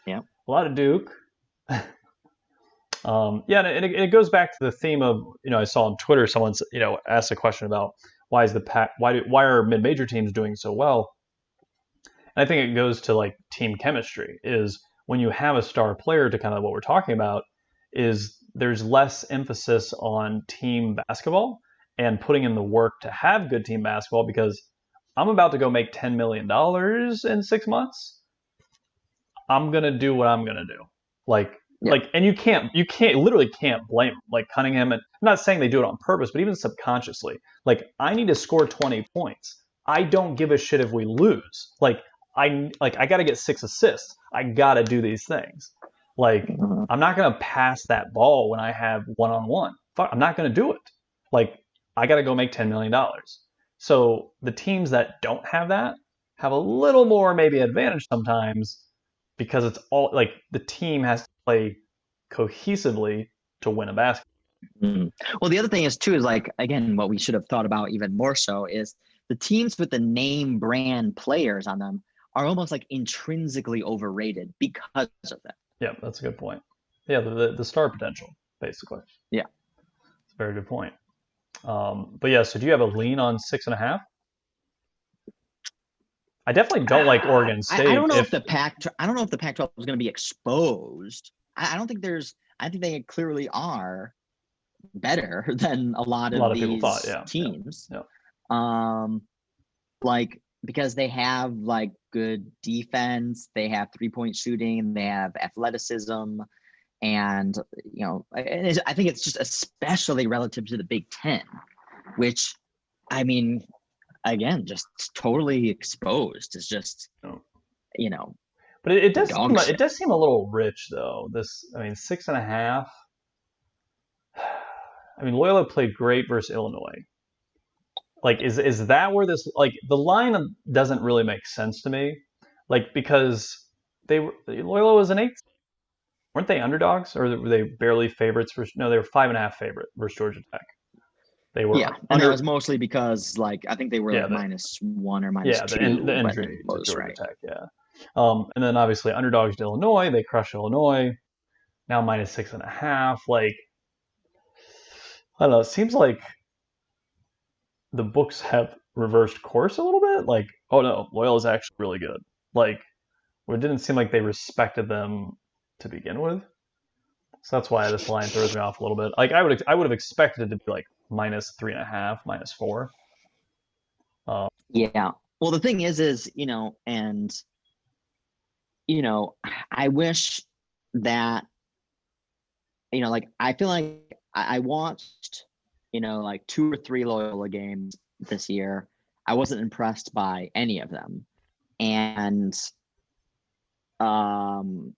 Yeah. A lot of Duke. And it goes back to the theme of, I saw on Twitter someone's, asked a question about why are mid-major teams doing so well? And I think it goes to like team chemistry, is when you have a star player, to kind of what we're talking about, is there's less emphasis on team basketball and putting in the work to have good team basketball, because I'm about to go make $10 million in 6 months. I'm going to do what I'm going to do. And you literally can't blame them. Like Cunningham, and I'm not saying they do it on purpose, but even subconsciously, like I need to score 20 points. I don't give a shit if we lose. I got to get 6 assists. I got to do these things. Like, I'm not going to pass that ball when I have one-on-one. I'm not going to do it. Like, I got to go make $10 million. So the teams that don't have that have a little more maybe advantage sometimes, because it's all like the team has to play cohesively to win a basketball. Well, the other thing is too, is like, again, what we should have thought about even more so is the teams with the name brand players on them are almost like intrinsically overrated because of that. Yeah, that's a good point. Yeah, the star potential, basically. Yeah. It's a very good point. But yeah, so do you have a lean on 6.5? I definitely don't like Oregon State. I don't know if the Pac-12 is going to be exposed. I think they clearly are better than a lot of these people thought, teams. Yeah. Like, because they have like good defense, they have 3-point shooting, they have athleticism, and I think it's just especially relative to the Big Ten, which, I mean, again, just totally exposed. It's just, But it does seem a little rich though. 6.5. I mean, Loyola played great versus Illinois. Like, is that where this, like, the line doesn't really make sense to me? Like, because Loyola was an 8. Weren't they underdogs, or were they barely favorites? No, they were 5.5 favorite versus Georgia Tech. They were. Yeah, and it was mostly because, like, I think they were -1 or -2. The injury to Georgia Tech. Yeah. And then obviously underdogs to Illinois. They crushed Illinois. now -6.5. Like, I don't know. It seems like the books have reversed course a little bit. Like, oh no, Loyola's actually really good. Like, it didn't seem like they respected them to begin with. So that's why this line throws me off a little bit. Like, I would have expected it to be like -3.5, -4. Yeah. Well, the thing is, and I wish that, like I feel like I watched, like 2 or 3 Loyola games this year. I wasn't impressed by any of them. Um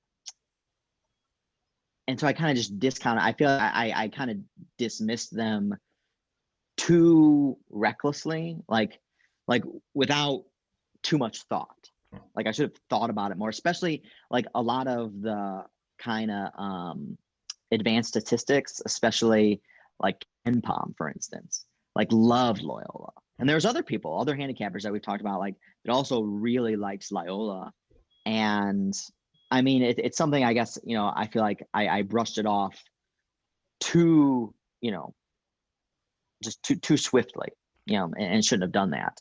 and so I kind of just discounted. I feel like I kind of dismissed them too recklessly, like without too much thought. Like I should have thought about it more, especially like a lot of the kind of advanced statistics, especially like NPOM, for instance, like loved Loyola. And there's other people, other handicappers that we've talked about, like that also really likes Loyola. And I mean, it's something, I guess, I feel like I brushed it off too, just too swiftly, and shouldn't have done that.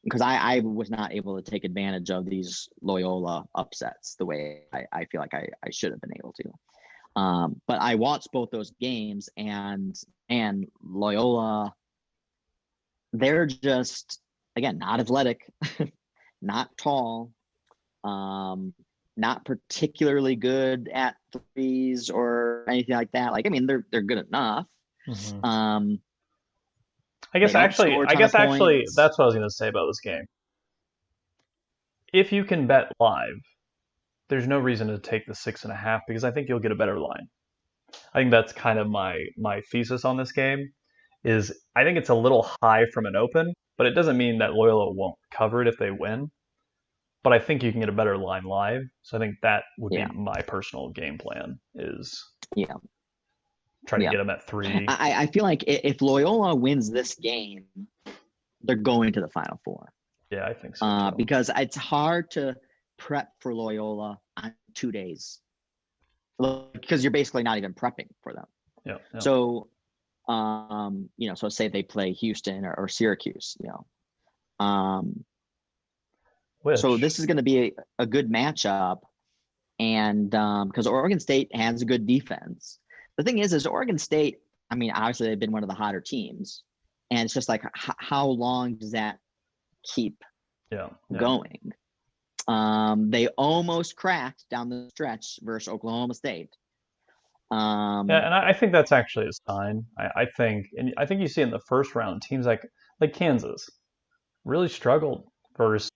Because I was not able to take advantage of these Loyola upsets the way I feel like I should have been able to. But I watched both those games, and Loyola, they're just, again, not athletic, not tall, not particularly good at threes or anything like that. Like, I mean, they're good enough. Mm-hmm. I They guess don't score a ton of points. that's what I was going to say about this game. If you can bet live, there's no reason to take the 6.5 because I think you'll get a better line. I think that's kind of my thesis on this game. Is I think it's a little high from an open, but it doesn't mean that Loyola won't cover it if they win. But I think you can get a better line live. So I think that would be my personal game plan, is try to get them at 3. I feel like if Loyola wins this game, they're going to the Final Four. Yeah, I think so. Because it's hard to prep for Loyola on 2 days, because you're basically not even prepping for them. Yeah. So, so say they play Houston or Syracuse, so this is going to be a good matchup, and because Oregon State has a good defense. The thing is Oregon State, I mean, obviously they've been one of the hotter teams, and it's just like, how long does that keep going? They almost cracked down the stretch versus Oklahoma State. And I think that's actually a sign. I think you see in the first round, teams like Kansas really struggled versus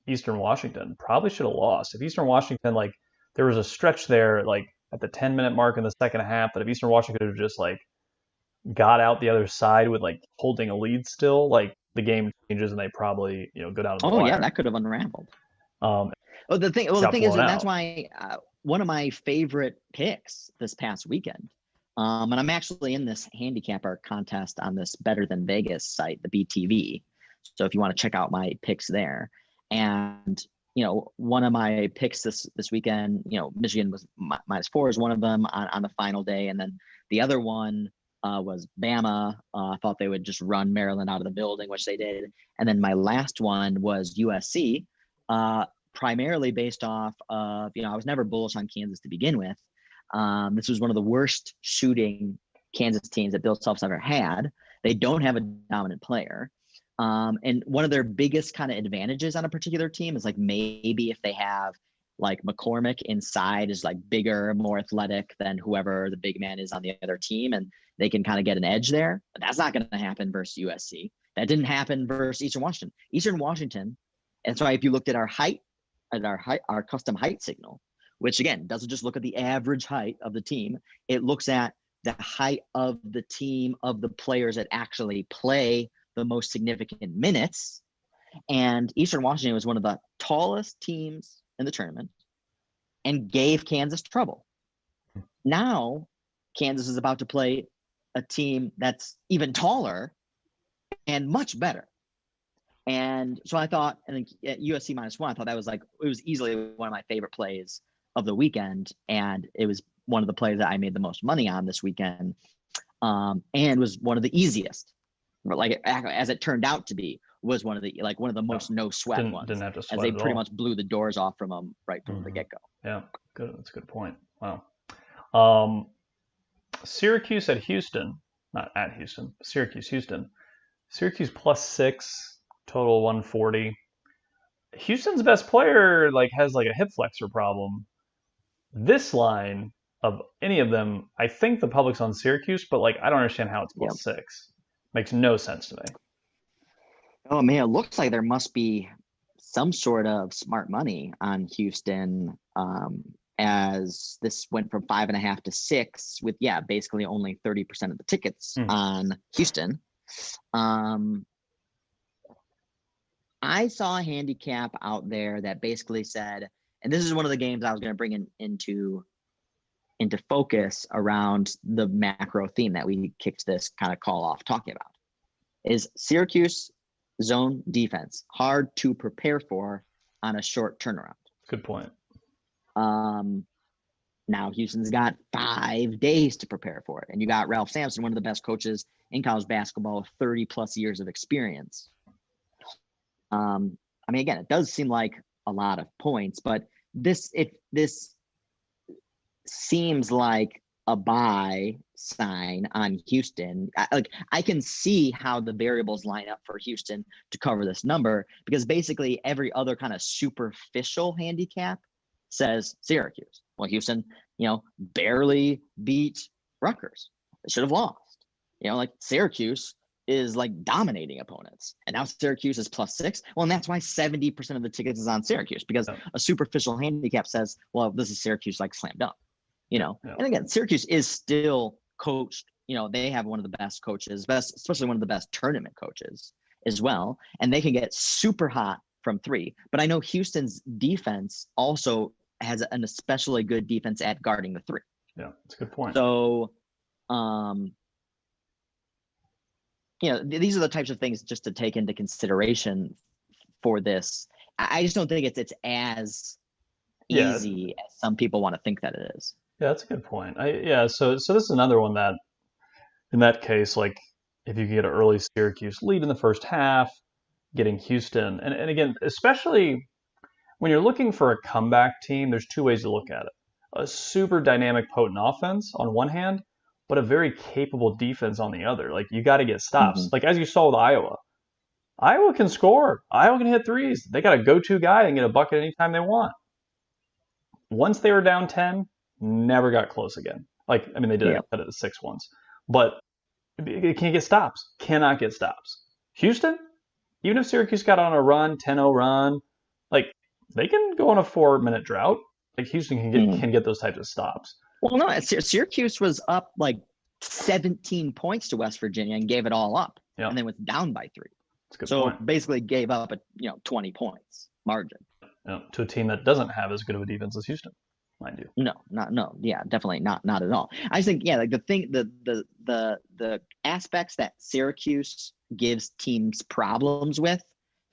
Eastern Washington. Probably should have lost. If Eastern Washington, like, there was a stretch there, like at the 10-minute mark in the second half, that if Eastern Washington had just like got out the other side with like holding a lead still, like the game changes and they probably go down to the wire. Yeah, that could have unraveled. The thing is, and that's why one of my favorite picks this past weekend, and I'm actually in this handicapper contest on this Better Than Vegas site, the BTV. So if you want to check out my picks there, and one of my picks this weekend, Michigan was -4 is one of them on the final day, and then the other one was Bama. I thought they would just run Maryland out of the building, which they did. And then my last one was USC, primarily based off of, I was never bullish on Kansas to begin with. This was one of the worst shooting Kansas teams that Bill Self's ever had. They don't have a dominant player. And one of their biggest kind of advantages on a particular team is like maybe if they have like McCormick inside is like bigger, more athletic than whoever the big man is on the other team, and they can kind of get an edge there. But that's not going to happen versus USC. That didn't happen versus Eastern Washington. Eastern Washington, and so if you looked at our height, our custom height signal, which again doesn't just look at the average height of the team, it looks at the height of the team of the players that actually play the most significant minutes. And Eastern Washington was one of the tallest teams in the tournament and gave Kansas trouble. Now Kansas is about to play a team that's even taller and much better. And so I thought, and at USC -1, I thought that was like, it was easily one of my favorite plays of the weekend, and it was one of the plays that I made the most money on this weekend, and was one of the easiest. Like as it turned out to be, was one of the most no sweat ones. Didn't have to sweat as they at pretty all. much blew the doors off from them right from the get go. Yeah, good. That's a good point. Wow. Syracuse at Houston, not at Houston. Syracuse, Houston. Syracuse +6, total 140. Houston's best player has like a hip flexor problem. This line of any of them, I think the public's on Syracuse, but I don't understand how it's +6. Makes no sense to me. Oh man, it looks like there must be some sort of smart money on Houston, as this went from 5.5 to 6 with basically only 30% of the tickets on Houston. I saw a handicap out there that basically said, and this is one of the games I was going to bring into focus around the macro theme that we kicked this kind of call off talking about, is Syracuse zone defense hard to prepare for on a short turnaround. Good point. Now Houston's got 5 days to prepare for it, and you got Ralph Sampson, one of the best coaches in college basketball with 30 plus years of experience. I mean, again, it does seem like a lot of points, but this seems like a buy sign on Houston. I can see how the variables line up for Houston to cover this number, because basically every other kind of superficial handicap says Syracuse. Well, Houston, barely beat Rutgers. They should have lost. Syracuse is dominating opponents, and now Syracuse is +6. Well, and that's why 70% of the tickets is on Syracuse, because a superficial handicap says, well, this is Syracuse slam dunk. And again, Syracuse is still coached. They have one of the best coaches, especially one of the best tournament coaches as well. And they can get super hot from 3. But I know Houston's defense also has an especially good defense at guarding the 3. Yeah, that's a good point. So, these are the types of things just to take into consideration for this. I just don't think it's as easy as some people want to think that it is. Yeah, that's a good point. So this is another one that, in that case, if you could get an early Syracuse lead in the first half, getting Houston, and again, especially when you're looking for a comeback team, there's 2 ways to look at it. A super dynamic, potent offense on one hand, but a very capable defense on the other. You got to get stops. As you saw with Iowa. Iowa can score. Iowa can hit threes. They got a go-to guy and get a bucket anytime they want. Once they were down 10, never got close again. They did it at 6 once. But it can't get stops. Cannot get stops. Houston, even if Syracuse got on a run, 10-0 run, they can go on a 4-minute drought. Houston can get those types of stops. Well, no, Syracuse was up 17 points to West Virginia and gave it all up, and then was down by 3. That's a good so point. Basically gave up a 20 points margin. To a team that doesn't have as good of a defense as Houston, mind you. No, definitely not at all. I just think the aspects that Syracuse gives teams problems with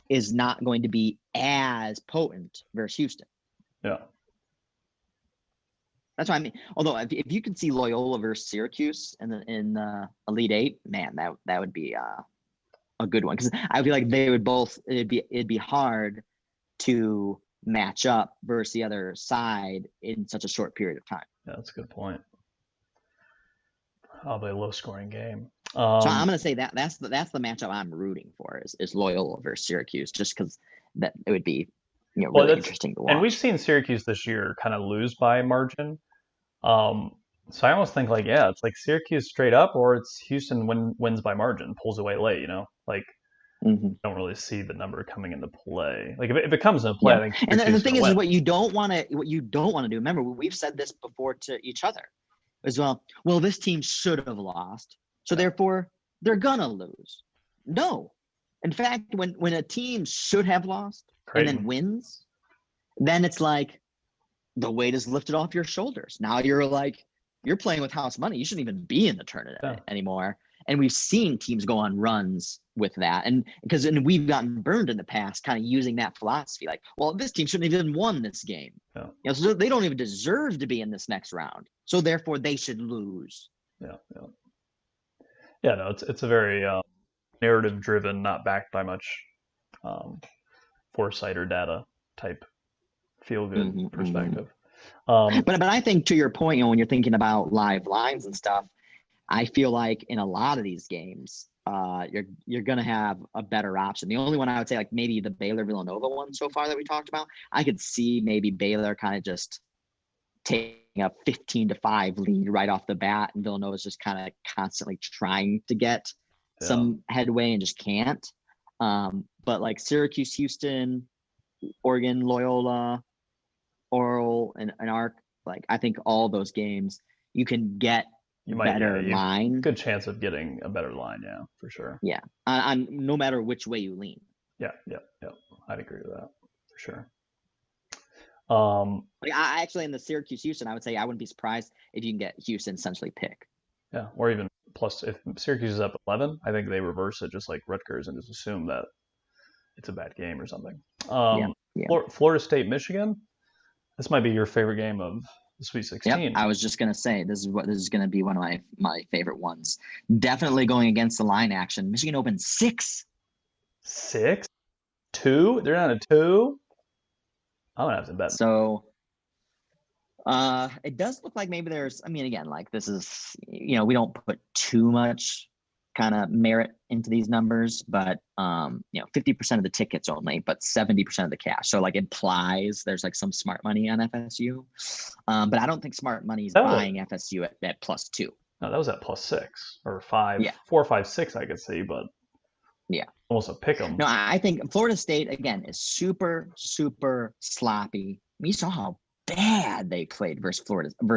is not going to be as potent versus Houston. Yeah. That's what I mean. Although if you can see Loyola versus Syracuse in the Elite 8, man, that would be a good one, because I feel like they would both. It'd be hard to match up versus the other side in such a short period of time. Yeah, that's a good point. Probably a low-scoring game. So I'm going to say that's the matchup I'm rooting for is Loyola versus Syracuse, just because that it would be really interesting to watch. And we've seen Syracuse this year kind of lose by margin. So I almost think it's Syracuse straight up, or it's Houston wins by margin, pulls away late. Don't really see the number coming into play. If it comes into play, I think. And the thing is what you don't want to do. Remember, we've said this before to each other as well. Well, this team should have lost, so therefore they're gonna lose. No, in fact, when a team should have lost Creighton. and then wins, then it's the weight is lifted off your shoulders. Now you're playing with house money. You shouldn't even be in the tournament anymore. And we've seen teams go on runs with that. And we've gotten burned in the past kind of using that philosophy. Like, well, this team shouldn't have even won this game. Yeah. So they don't even deserve to be in this next round. So therefore they should lose. Yeah. No, it's a very narrative driven, not backed by much foresight or data type feel good perspective. But I think to your point, when you're thinking about live lines and stuff, I feel like in a lot of these games, you're gonna have a better option. The only one I would say, like maybe the Baylor Villanova one so far that we talked about, I could see maybe Baylor kind of just taking a 15-5 lead right off the bat, and Villanova's just kind of constantly trying to get some headway and just can't. But like Syracuse, Houston, Oregon, Loyola, Oral, and Arc, like I think all those games you can get better line. Good chance of getting a better line, yeah, for sure. Yeah, on no matter which way you lean. Yeah. I'd agree with that for sure. Like I actually, in the Syracuse Houston, I would say I wouldn't be surprised if you can get Houston essentially pick. Yeah, or even plus if Syracuse is up 11, I think they reverse it just like Rutgers and just assume that it's a bad game or something. Florida State, Michigan. This might be your favorite game of the Sweet 16. Yep, I was just gonna say this is gonna be one of my favorite ones. Definitely going against the line action. Michigan opened 6. 2? They're not a 2. I'm gonna have to bet. So it does look like maybe there's, I mean, again, like this is, we don't put too much kind of merit into these numbers, but 50% of the tickets only, but 70% of the cash. So like implies there's like some smart money on FSU. But I don't think smart money is buying FSU at +2. No, that was at +6 or 5, 4, 5, 6, I could see, but almost a pick 'em. No, I think Florida State again is super, super sloppy. You saw how bad they played versus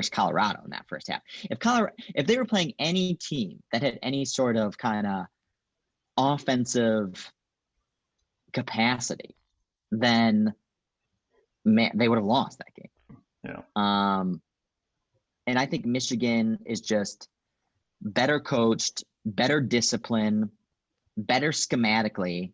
Colorado in that first half. If they were playing any team that had any sort of kind of offensive capacity, then they would have lost that game. Yeah. And I think Michigan is just better coached, better discipline, better schematically.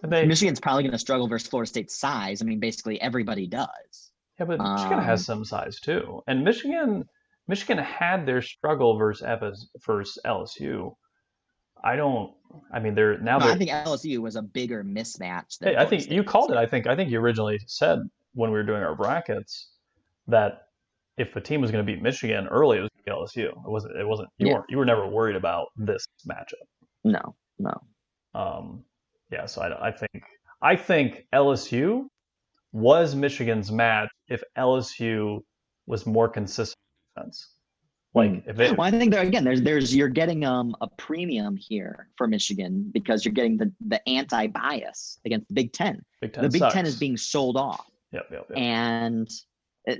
Michigan's probably going to struggle versus Florida State's size. I mean, basically everybody does. Yeah, but Michigan has some size too. And Michigan had their struggle versus LSU. I think LSU was a bigger mismatch than I think you called it. I think you originally said when we were doing our brackets that if a team was going to beat Michigan early, it was LSU. It wasn't you were never worried about this matchup. No. Yeah, so I think LSU was Michigan's match if LSU was more consistent defense. Like I think you're getting a premium here for Michigan because you're getting the anti-bias against the Big Ten. The Big Ten is being sold off. Yep. And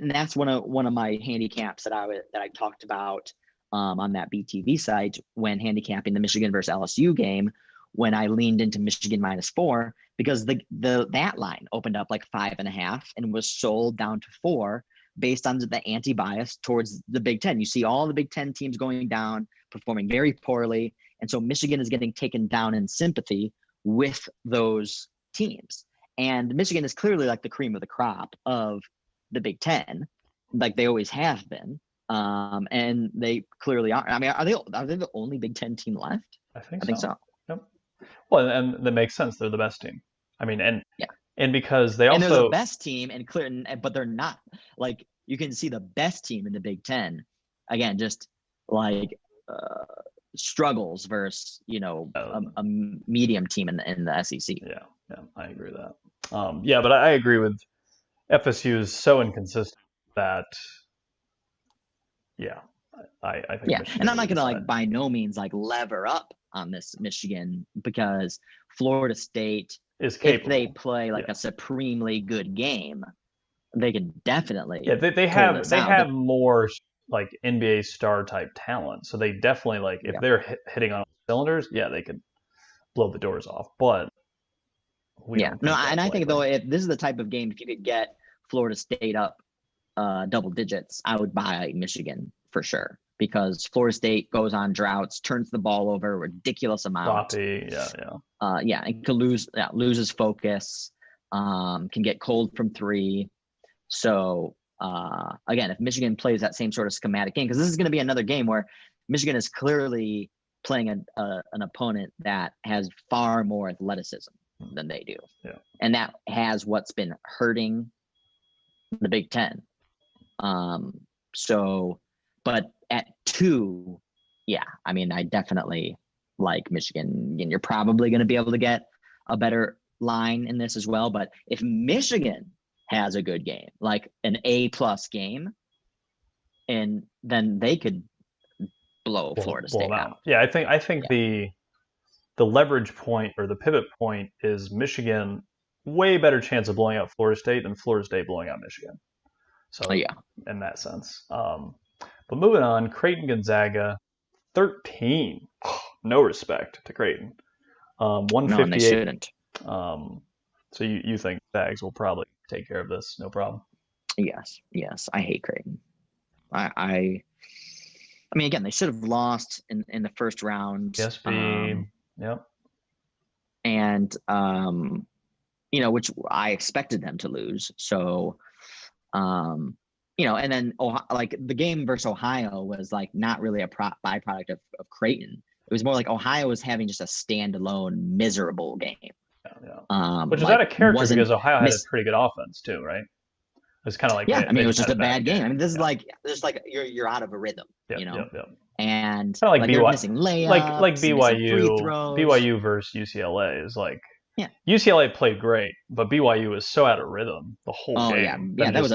that's one of my handicaps that I talked about on that BTV site when handicapping the Michigan versus LSU game, when I leaned into Michigan -4 because that line opened up like 5.5 and was sold down to 4 based on the anti-bias towards the Big Ten. You see all the Big Ten teams going down, performing very poorly. And so Michigan is getting taken down in sympathy with those teams. And Michigan is clearly like the cream of the crop of the Big Ten, like they always have been. And they clearly are. I mean, are they the only Big Ten team left? I think so. Yep. Well, and that makes sense. They're the best team. I mean, and because they also, and they're the best team, but they're not. Like you can see the best team in the Big Ten, again, just like struggles versus a medium team in the SEC. Yeah, I agree with that. But I agree with FSU is so inconsistent that I think. Yeah, Michigan, and I'm not gonna by no means lever up on this Michigan because Florida State is capable. If they play a supremely good game, they can definitely. Yeah, they have more NBA star type talent, so they definitely if they're hitting on cylinders, they could blow the doors off. But I think though if this is the type of game, if you could get Florida State up double digits, I would buy Michigan for sure. because Florida State goes on droughts, turns the ball over a ridiculous amount. Sloppy, yeah. Yeah, and can loses focus, can get cold from three. So again, if Michigan plays that same sort of schematic game, because this is going to be another game where Michigan is clearly playing an opponent that has far more athleticism than they do. Yeah. And that has what's been hurting the Big Ten. But at 2, yeah, I mean, I definitely like Michigan. And you're probably going to be able to get a better line in this as well. But if Michigan has a good game, like an A+ game, and then they could blow Florida State out. Yeah, I think the leverage point or the pivot point is Michigan way better chance of blowing out Florida State than Florida State blowing out Michigan. So in that sense. But moving on, Creighton Gonzaga 13. No respect to Creighton. 158. No, and they shouldn't. So you think Zags will probably take care of this, no problem? Yes. I hate Creighton. I mean, again, they should have lost in the first round. SB, yep. And which I expected them to lose. So, and then like the game versus Ohio was like not really a byproduct of Creighton. It was more like Ohio was having just a standalone miserable game. Yeah. Which is out of character because Ohio had a pretty good offense too, right? It's kind of like it was just a bad game. I mean, this is like you're out of a Yep. And kind of like BYU, missing layups, like BYU versus UCLA is like UCLA played great, but BYU was so out of rhythm the whole game. Yeah, that was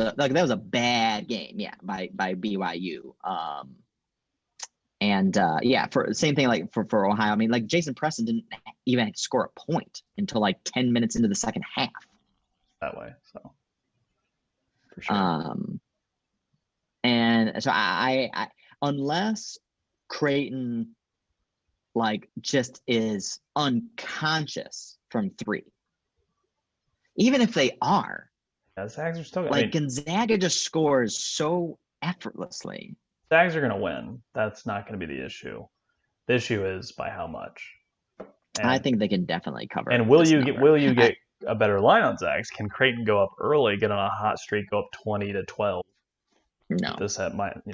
a bad game. Yeah, by BYU. For the same thing like for Ohio. I mean, like Jason Preston didn't even score a point until like 10 minutes into the second half. That way, so. For sure. And so I unless Creighton like just is unconscious from 3, even if they are, Zags are still Gonzaga just scores so effortlessly. Zags are going to win. That's not going to be the issue. The issue is by how much. And I think they can definitely cover. And will you get a better line on Zags? Can Creighton go up early, get on a hot streak, go up 20-12? No.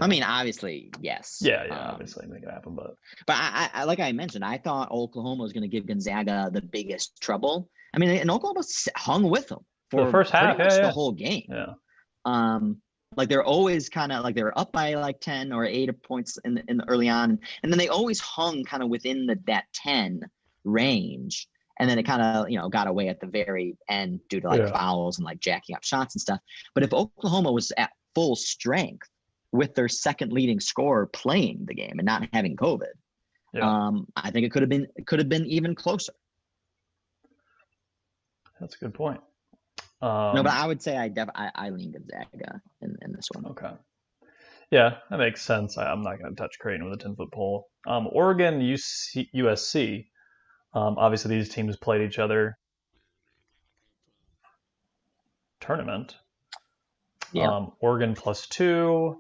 I mean, obviously, yes. Yeah, obviously make it happen, but I like I mentioned, I thought Oklahoma was going to give Gonzaga the biggest trouble. I mean, and Oklahoma hung with them for the first half, the whole game. Yeah. Like they're always kind of like they were up by like 10 or 8 points in the early on, and then they always hung kind of within that 10 range. And then it kind of, got away at the very end due to fouls and like jacking up shots and stuff. But if Oklahoma was at full strength with their second leading scorer playing the game and not having COVID, I think it could have been even closer. That's a good point. No, but I would say I lean Gonzaga in this one. Okay. Yeah, that makes sense. I'm not going to touch Creighton with a 10-foot pole. Oregon, USC. Obviously, these teams played each other. Tournament. Yeah. Oregon +2.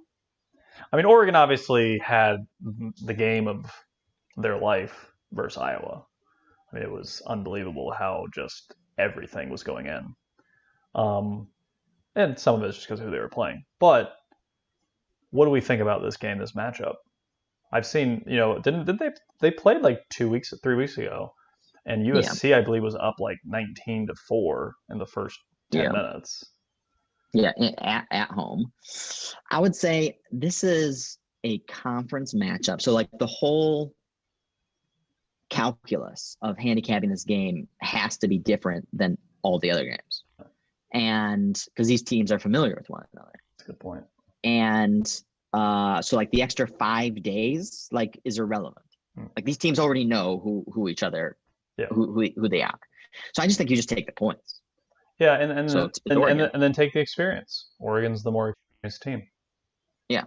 I mean, Oregon obviously had the game of their life versus Iowa. I mean, it was unbelievable how just everything was going in. And some of it's just because of who they were playing. But what do we think about this game, this matchup? I've seen, didn't they played like 3 weeks ago, and USC I believe was up like 19-4 in the first 10 minutes. Yeah, at home. I would say this is a conference matchup. So like the whole calculus of handicapping this game has to be different than all the other games. And because these teams are familiar with one another. That's a good point. And so like the extra 5 days like is irrelevant. Like these teams already know who each other, who they are. So I just think you just take the points. Yeah, and then take the experience. Oregon's the more experienced team. Yeah.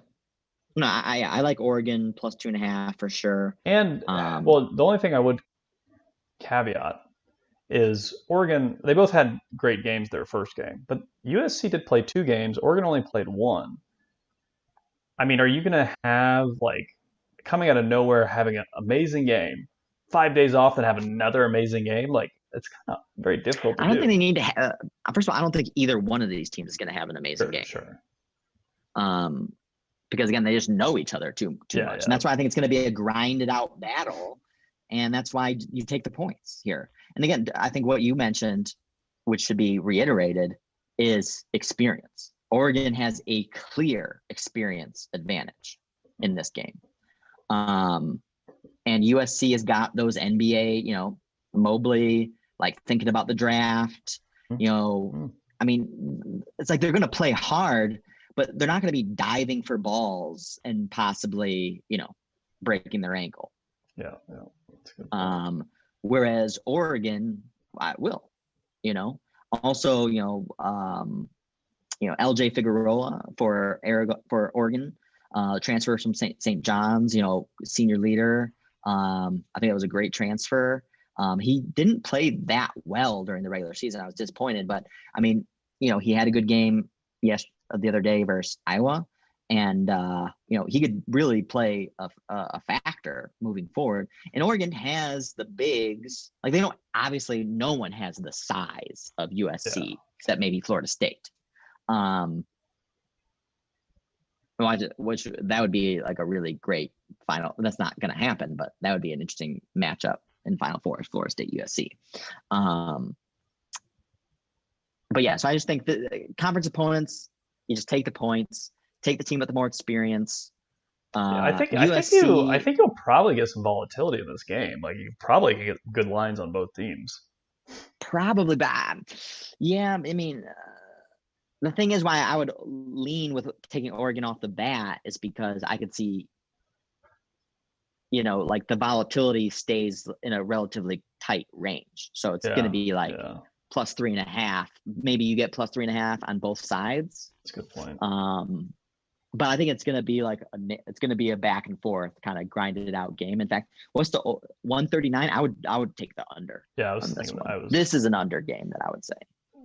No, I like Oregon +2.5 for sure. And the only thing I would caveat is Oregon, they both had great games their first game, but USC did play 2 games. Oregon only played 1. I mean, are you going to have like coming out of nowhere having an amazing game, 5 days off, and have another amazing game? Like it's kind of very difficult to I don't do. think they need to have, first of all, I don't think either one of these teams is going to have an amazing Sure, game. sure. Because again, they just know each other too much. Yeah. And that's why I think it's going to be a grinded out battle. And that's why you take the points here. And again, I think what you mentioned, which should be reiterated, is experience. Oregon has a clear experience advantage in this game. And USC has got those NBA, Mobley, like thinking about the draft, I mean, it's like they're going to play hard, but they're not going to be diving for balls and possibly, breaking their ankle. Yeah. That's a good point. Whereas Oregon will, also, LJ Figueroa for Oregon, transfer from St. John's, senior leader. I think it was a great transfer. He didn't play that well during the regular season. I was disappointed, but I mean, he had a good game the other day versus Iowa, and he could really play a factor moving forward. And Oregon has the bigs, like they don't, obviously no one has the size of USC except maybe Florida State. Which that would be like a really great final. That's not going to happen, but that would be an interesting matchup in Final Four, Florida State USC. But yeah, so I just think the conference opponents, you just take the points, take the team with the more experience. I think USC, you'll probably get some volatility in this game. Like you probably can get good lines on both teams. probably bad. Yeah, I mean, the thing is why I would lean with taking Oregon off the bat is because I could see, like the volatility stays in a relatively tight range. So it's going to be like plus 3.5. Maybe you get plus 3.5 on both sides. That's a good point. But I think it's going to be it's going to be a back and forth kind of grinded out game. In fact, what's the 139? I would take the under. Yeah, I was thinking. This is an under game that I would say.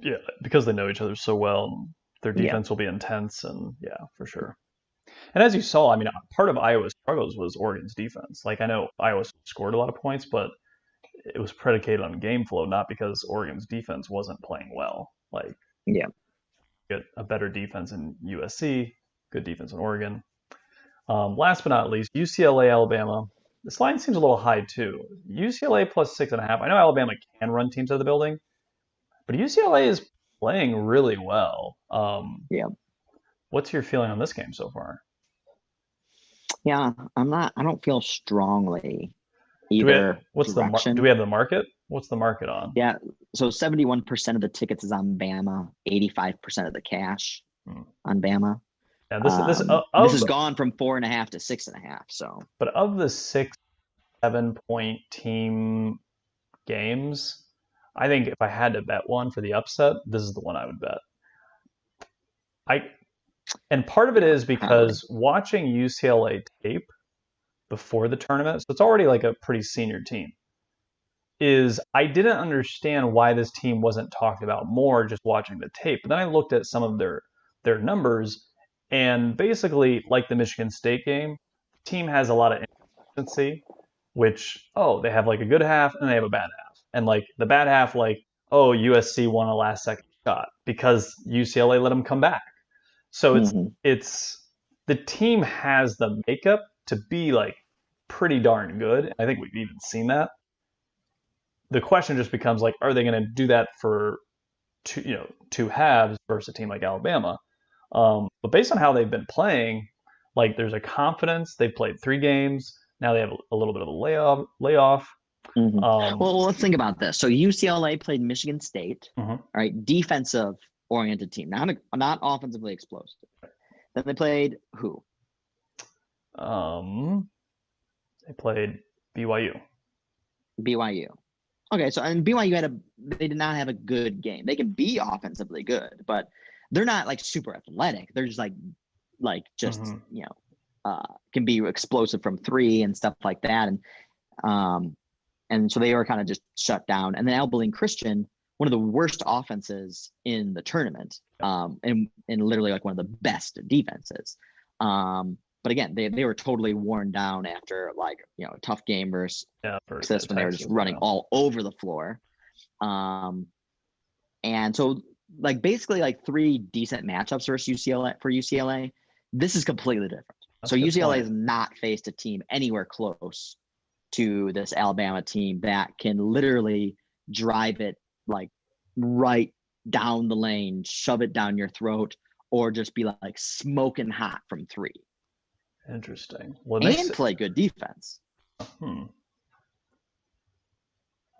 Yeah, because they know each other so well, their defense will be intense, and for sure. And as you saw, I mean, part of Iowa's struggles was Oregon's defense. Like I know Iowa scored a lot of points, but it was predicated on game flow, not because Oregon's defense wasn't playing well. Like get a better defense in USC, good defense in Oregon. Last but not least, UCLA, Alabama. This line seems a little high too. UCLA plus 6.5. I know Alabama can run teams out of the building, but UCLA is playing really well. What's your feeling on this game so far? Yeah, I don't feel strongly either. Do we have the market? What's the market on? Yeah, so 71% of the tickets is on Bama, 85% of the cash on Bama. Yeah, this has gone from 4.5 to 6.5. So, but of the 6-7 point team games, I think if I had to bet one for the upset, this is the one I would bet. And part of it is because watching UCLA tape before the tournament, so it's already like a pretty senior team, is I didn't understand why this team wasn't talked about more just watching the tape. But then I looked at some of their numbers, and basically, like the Michigan State game, the team has a lot of inconsistency, which, they have like a good half and they have a bad half. And like the bad half, USC won a last second shot because UCLA let them come back. So it's the team has the makeup to be like pretty darn good. I think we've even seen that. The question just becomes like, are they going to do that for two halves versus a team like Alabama? But based on how they've been playing, like there's a confidence. They've played 3 games. Now they have a little bit of a layoff. Well, let's think about this. So UCLA played Michigan State, all right, defensive oriented team, not offensively explosive. Then they played who? They played BYU. Okay, so and BYU they did not have a good game. They can be offensively good, but they're not like super athletic. They're just can be explosive from 3 and stuff like that. And so they were kind of just shut down. And then Abilene Christian, one of the worst offenses in the tournament, and literally like one of the best defenses. But again, they were totally worn down after like, a tough game versus Texas when they were just running all over the floor. And so like basically like 3 decent matchups versus UCLA. This is completely different. That's so UCLA has not faced a team anywhere close to this Alabama team that can literally drive it like right down the lane, shove it down your throat, or just be like smoking hot from 3. Interesting. Well, and play good defense. Huh.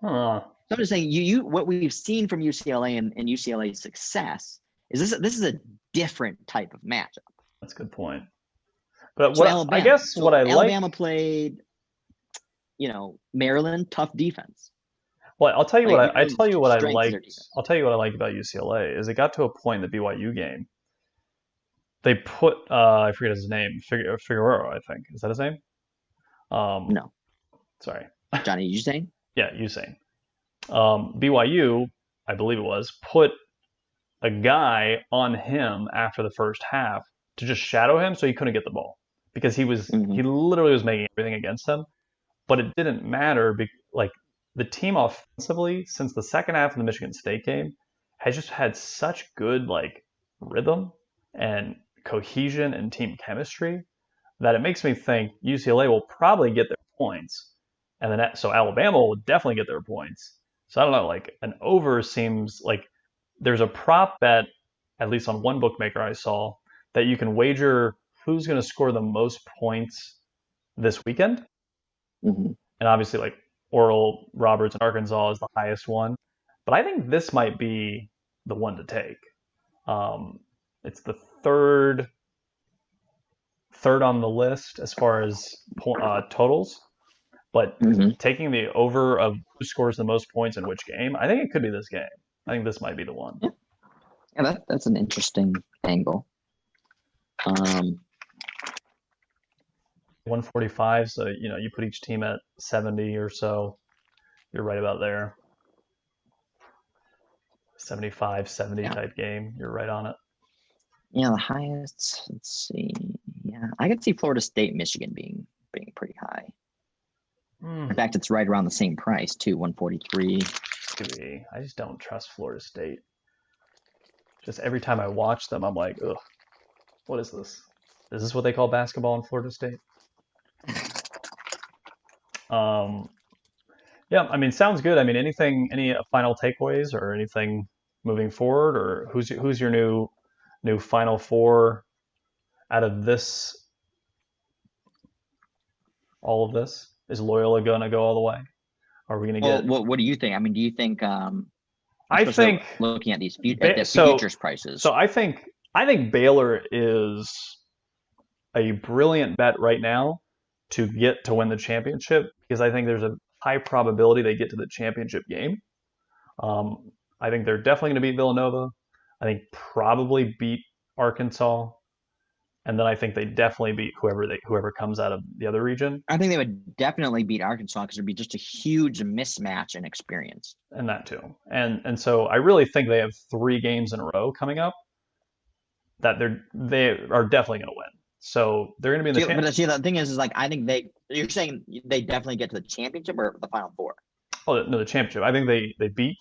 So I'm just saying, what we've seen from UCLA and UCLA's success is this is a different type of matchup. That's a good point. But what I guess what I Alabama played, Maryland, tough defense. Well, I'll tell you what I liked. I'll tell you what I like about UCLA is it got to a point in the BYU game. They put I forget his name, Figueroa, I think. Is that his name? No. Sorry. Johnny Usain? Yeah, Usain. BYU, I believe it was, put a guy on him after the first half to just shadow him so he couldn't get the ball because he literally was making everything against him. But it didn't matter like the team offensively since the second half of the Michigan State game has just had such good like rhythm and cohesion and team chemistry that it makes me think UCLA will probably get their points, and then so Alabama will definitely get their points. So I don't know, like an over seems like there's a prop bet, at least on one bookmaker I saw, that you can wager who's going to score the most points this weekend. Mm-hmm. And obviously, like Oral Roberts in Arkansas is the highest one, but I think this might be the one to take. It's the third on the list as far as totals, but taking the over of who scores the most points in which game, I think it could be this game. I think this might be the one. Yeah, that's an interesting angle. 145, so you put each team at 70 or so. You're right about there. 75, 70 type game. You're right on it. Yeah, the highest. Let's see. Yeah, I could see Florida State, Michigan being pretty high. In fact, it's right around the same price too, 143. I just don't trust Florida State. Just every time I watch them, I'm like, ugh, what is this? Is this what they call basketball in Florida State? Yeah, I mean, sounds good. I mean, any final takeaways or anything moving forward, or who's your new Final Four out of this? All of this, is Loyola gonna go all the way? Are we gonna get? What do you think? I mean, do you think? I think looking at these futures prices. So I think Baylor is a brilliant bet right now to win the championship, because I think there's a high probability they get to the championship game. I think they're definitely going to beat Villanova. I think probably beat Arkansas, and then I think they definitely beat whoever comes out of the other region. I think they would definitely beat Arkansas because it'd be just a huge mismatch in experience. And that too. And so I really think they have 3 games in a row coming up that they are definitely going to win. So they're going to be in the championship. But see, the thing is like I think you're saying they definitely get to the championship or the Final Four? Oh no, the championship. I think they beat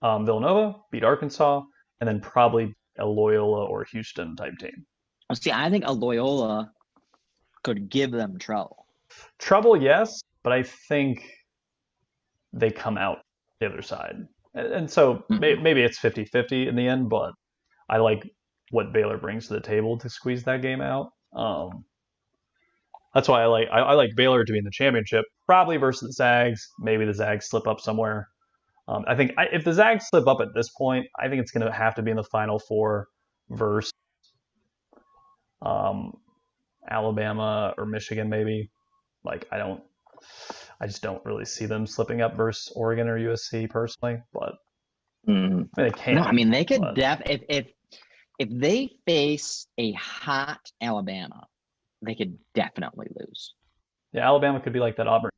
Villanova, beat Arkansas, and then probably a Loyola or Houston type team. See, I think a Loyola could give them trouble. Trouble, yes, but I think they come out the other side. And so maybe it's 50-50 in the end, but I like what Baylor brings to the table to squeeze that game out. That's why I like Baylor to be in the championship, probably versus the Zags. Maybe the Zags slip up somewhere. I think if the Zags slip up at this point, I think it's going to have to be in the Final Four versus Alabama or Michigan, maybe. Like I just don't really see them slipping up versus Oregon or USC personally, but I mean, they can. No, I mean they could if they face a hot Alabama, they could definitely lose. Yeah, Alabama could be like that Auburn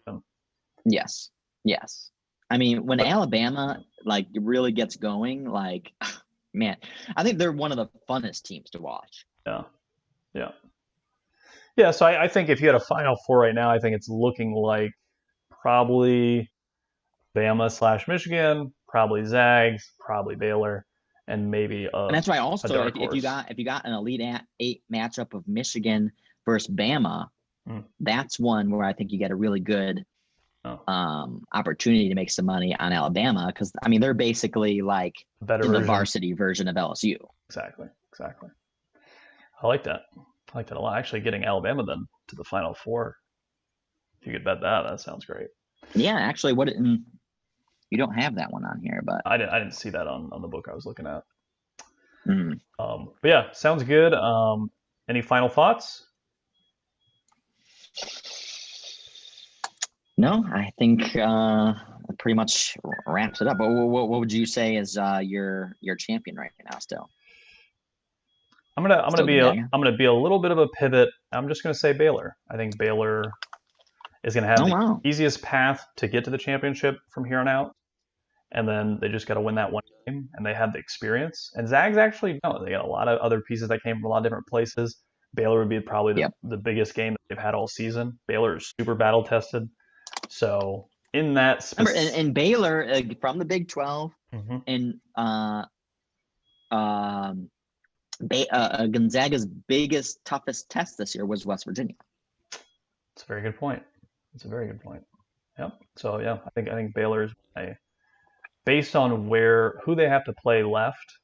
game. Yes. I mean, when Alabama like really gets going, like man, I think they're one of the funnest teams to watch. Yeah. Yeah. Yeah, so I think if you had a Final Four right now, I think it's looking like probably Bama/Michigan, probably Zags, probably Baylor, and maybe And that's why a also dark if you horse. got an Elite Eight matchup of Michigan versus Bama, Mm. that's one where I think you get a really good Oh, opportunity to make some money on Alabama, because I mean they're basically like better the version. varsity version of LSU. Exactly. I like that. I like that a lot. Actually, getting Alabama then to the Final Four. If you could bet that, that sounds great. Yeah, actually, you don't have that one on here, but I didn't see that on the book I was looking at. mm. But yeah, sounds good. Any final thoughts? No, I think that pretty much wraps it up. But what would you say is your champion right now still? I'm gonna Still be Gonzaga? I'm gonna be a little bit of a pivot. I'm just gonna say Baylor. I think Baylor is gonna have Oh the wow. easiest path to get to the championship from here on out, and then they just got to win that one game, and they have the experience. And Zags actually no, they got a lot of other pieces that came from a lot of different places. Baylor would be probably Yep. the biggest game that they've had all season. Baylor is super battle tested, so in that Remember, and Baylor from the Big 12, Mhm. and Gonzaga's biggest, toughest test this year was West Virginia. It's a very good point. It's a very good point. Yep. So yeah, I think Baylor is based on who they have to play left.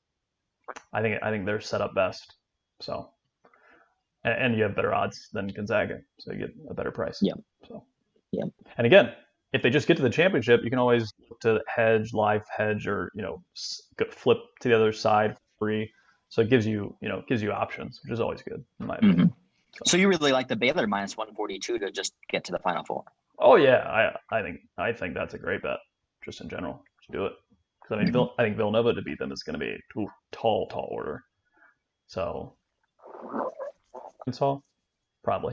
I think they're set up best. So and you have better odds than Gonzaga, so you get a better price. Yep. So Yep. and again, if they just get to the championship, you can always look to live hedge, or flip to the other side free. So it gives you options, which is always good in my opinion. Mm-hmm. So you really like the Baylor minus 142 to just get to the Final Four? Oh yeah, I think that's a great bet, just in general, to do it. Because I mean, I think Villanova to beat them is going to be a tall order. So, Arkansas, probably.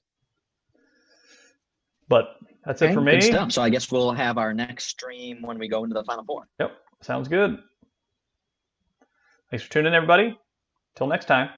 But that's it for me. Good stuff. So I guess we'll have our next stream when we go into the Final Four. Yep, sounds good. Thanks for tuning in, everybody. Till next time.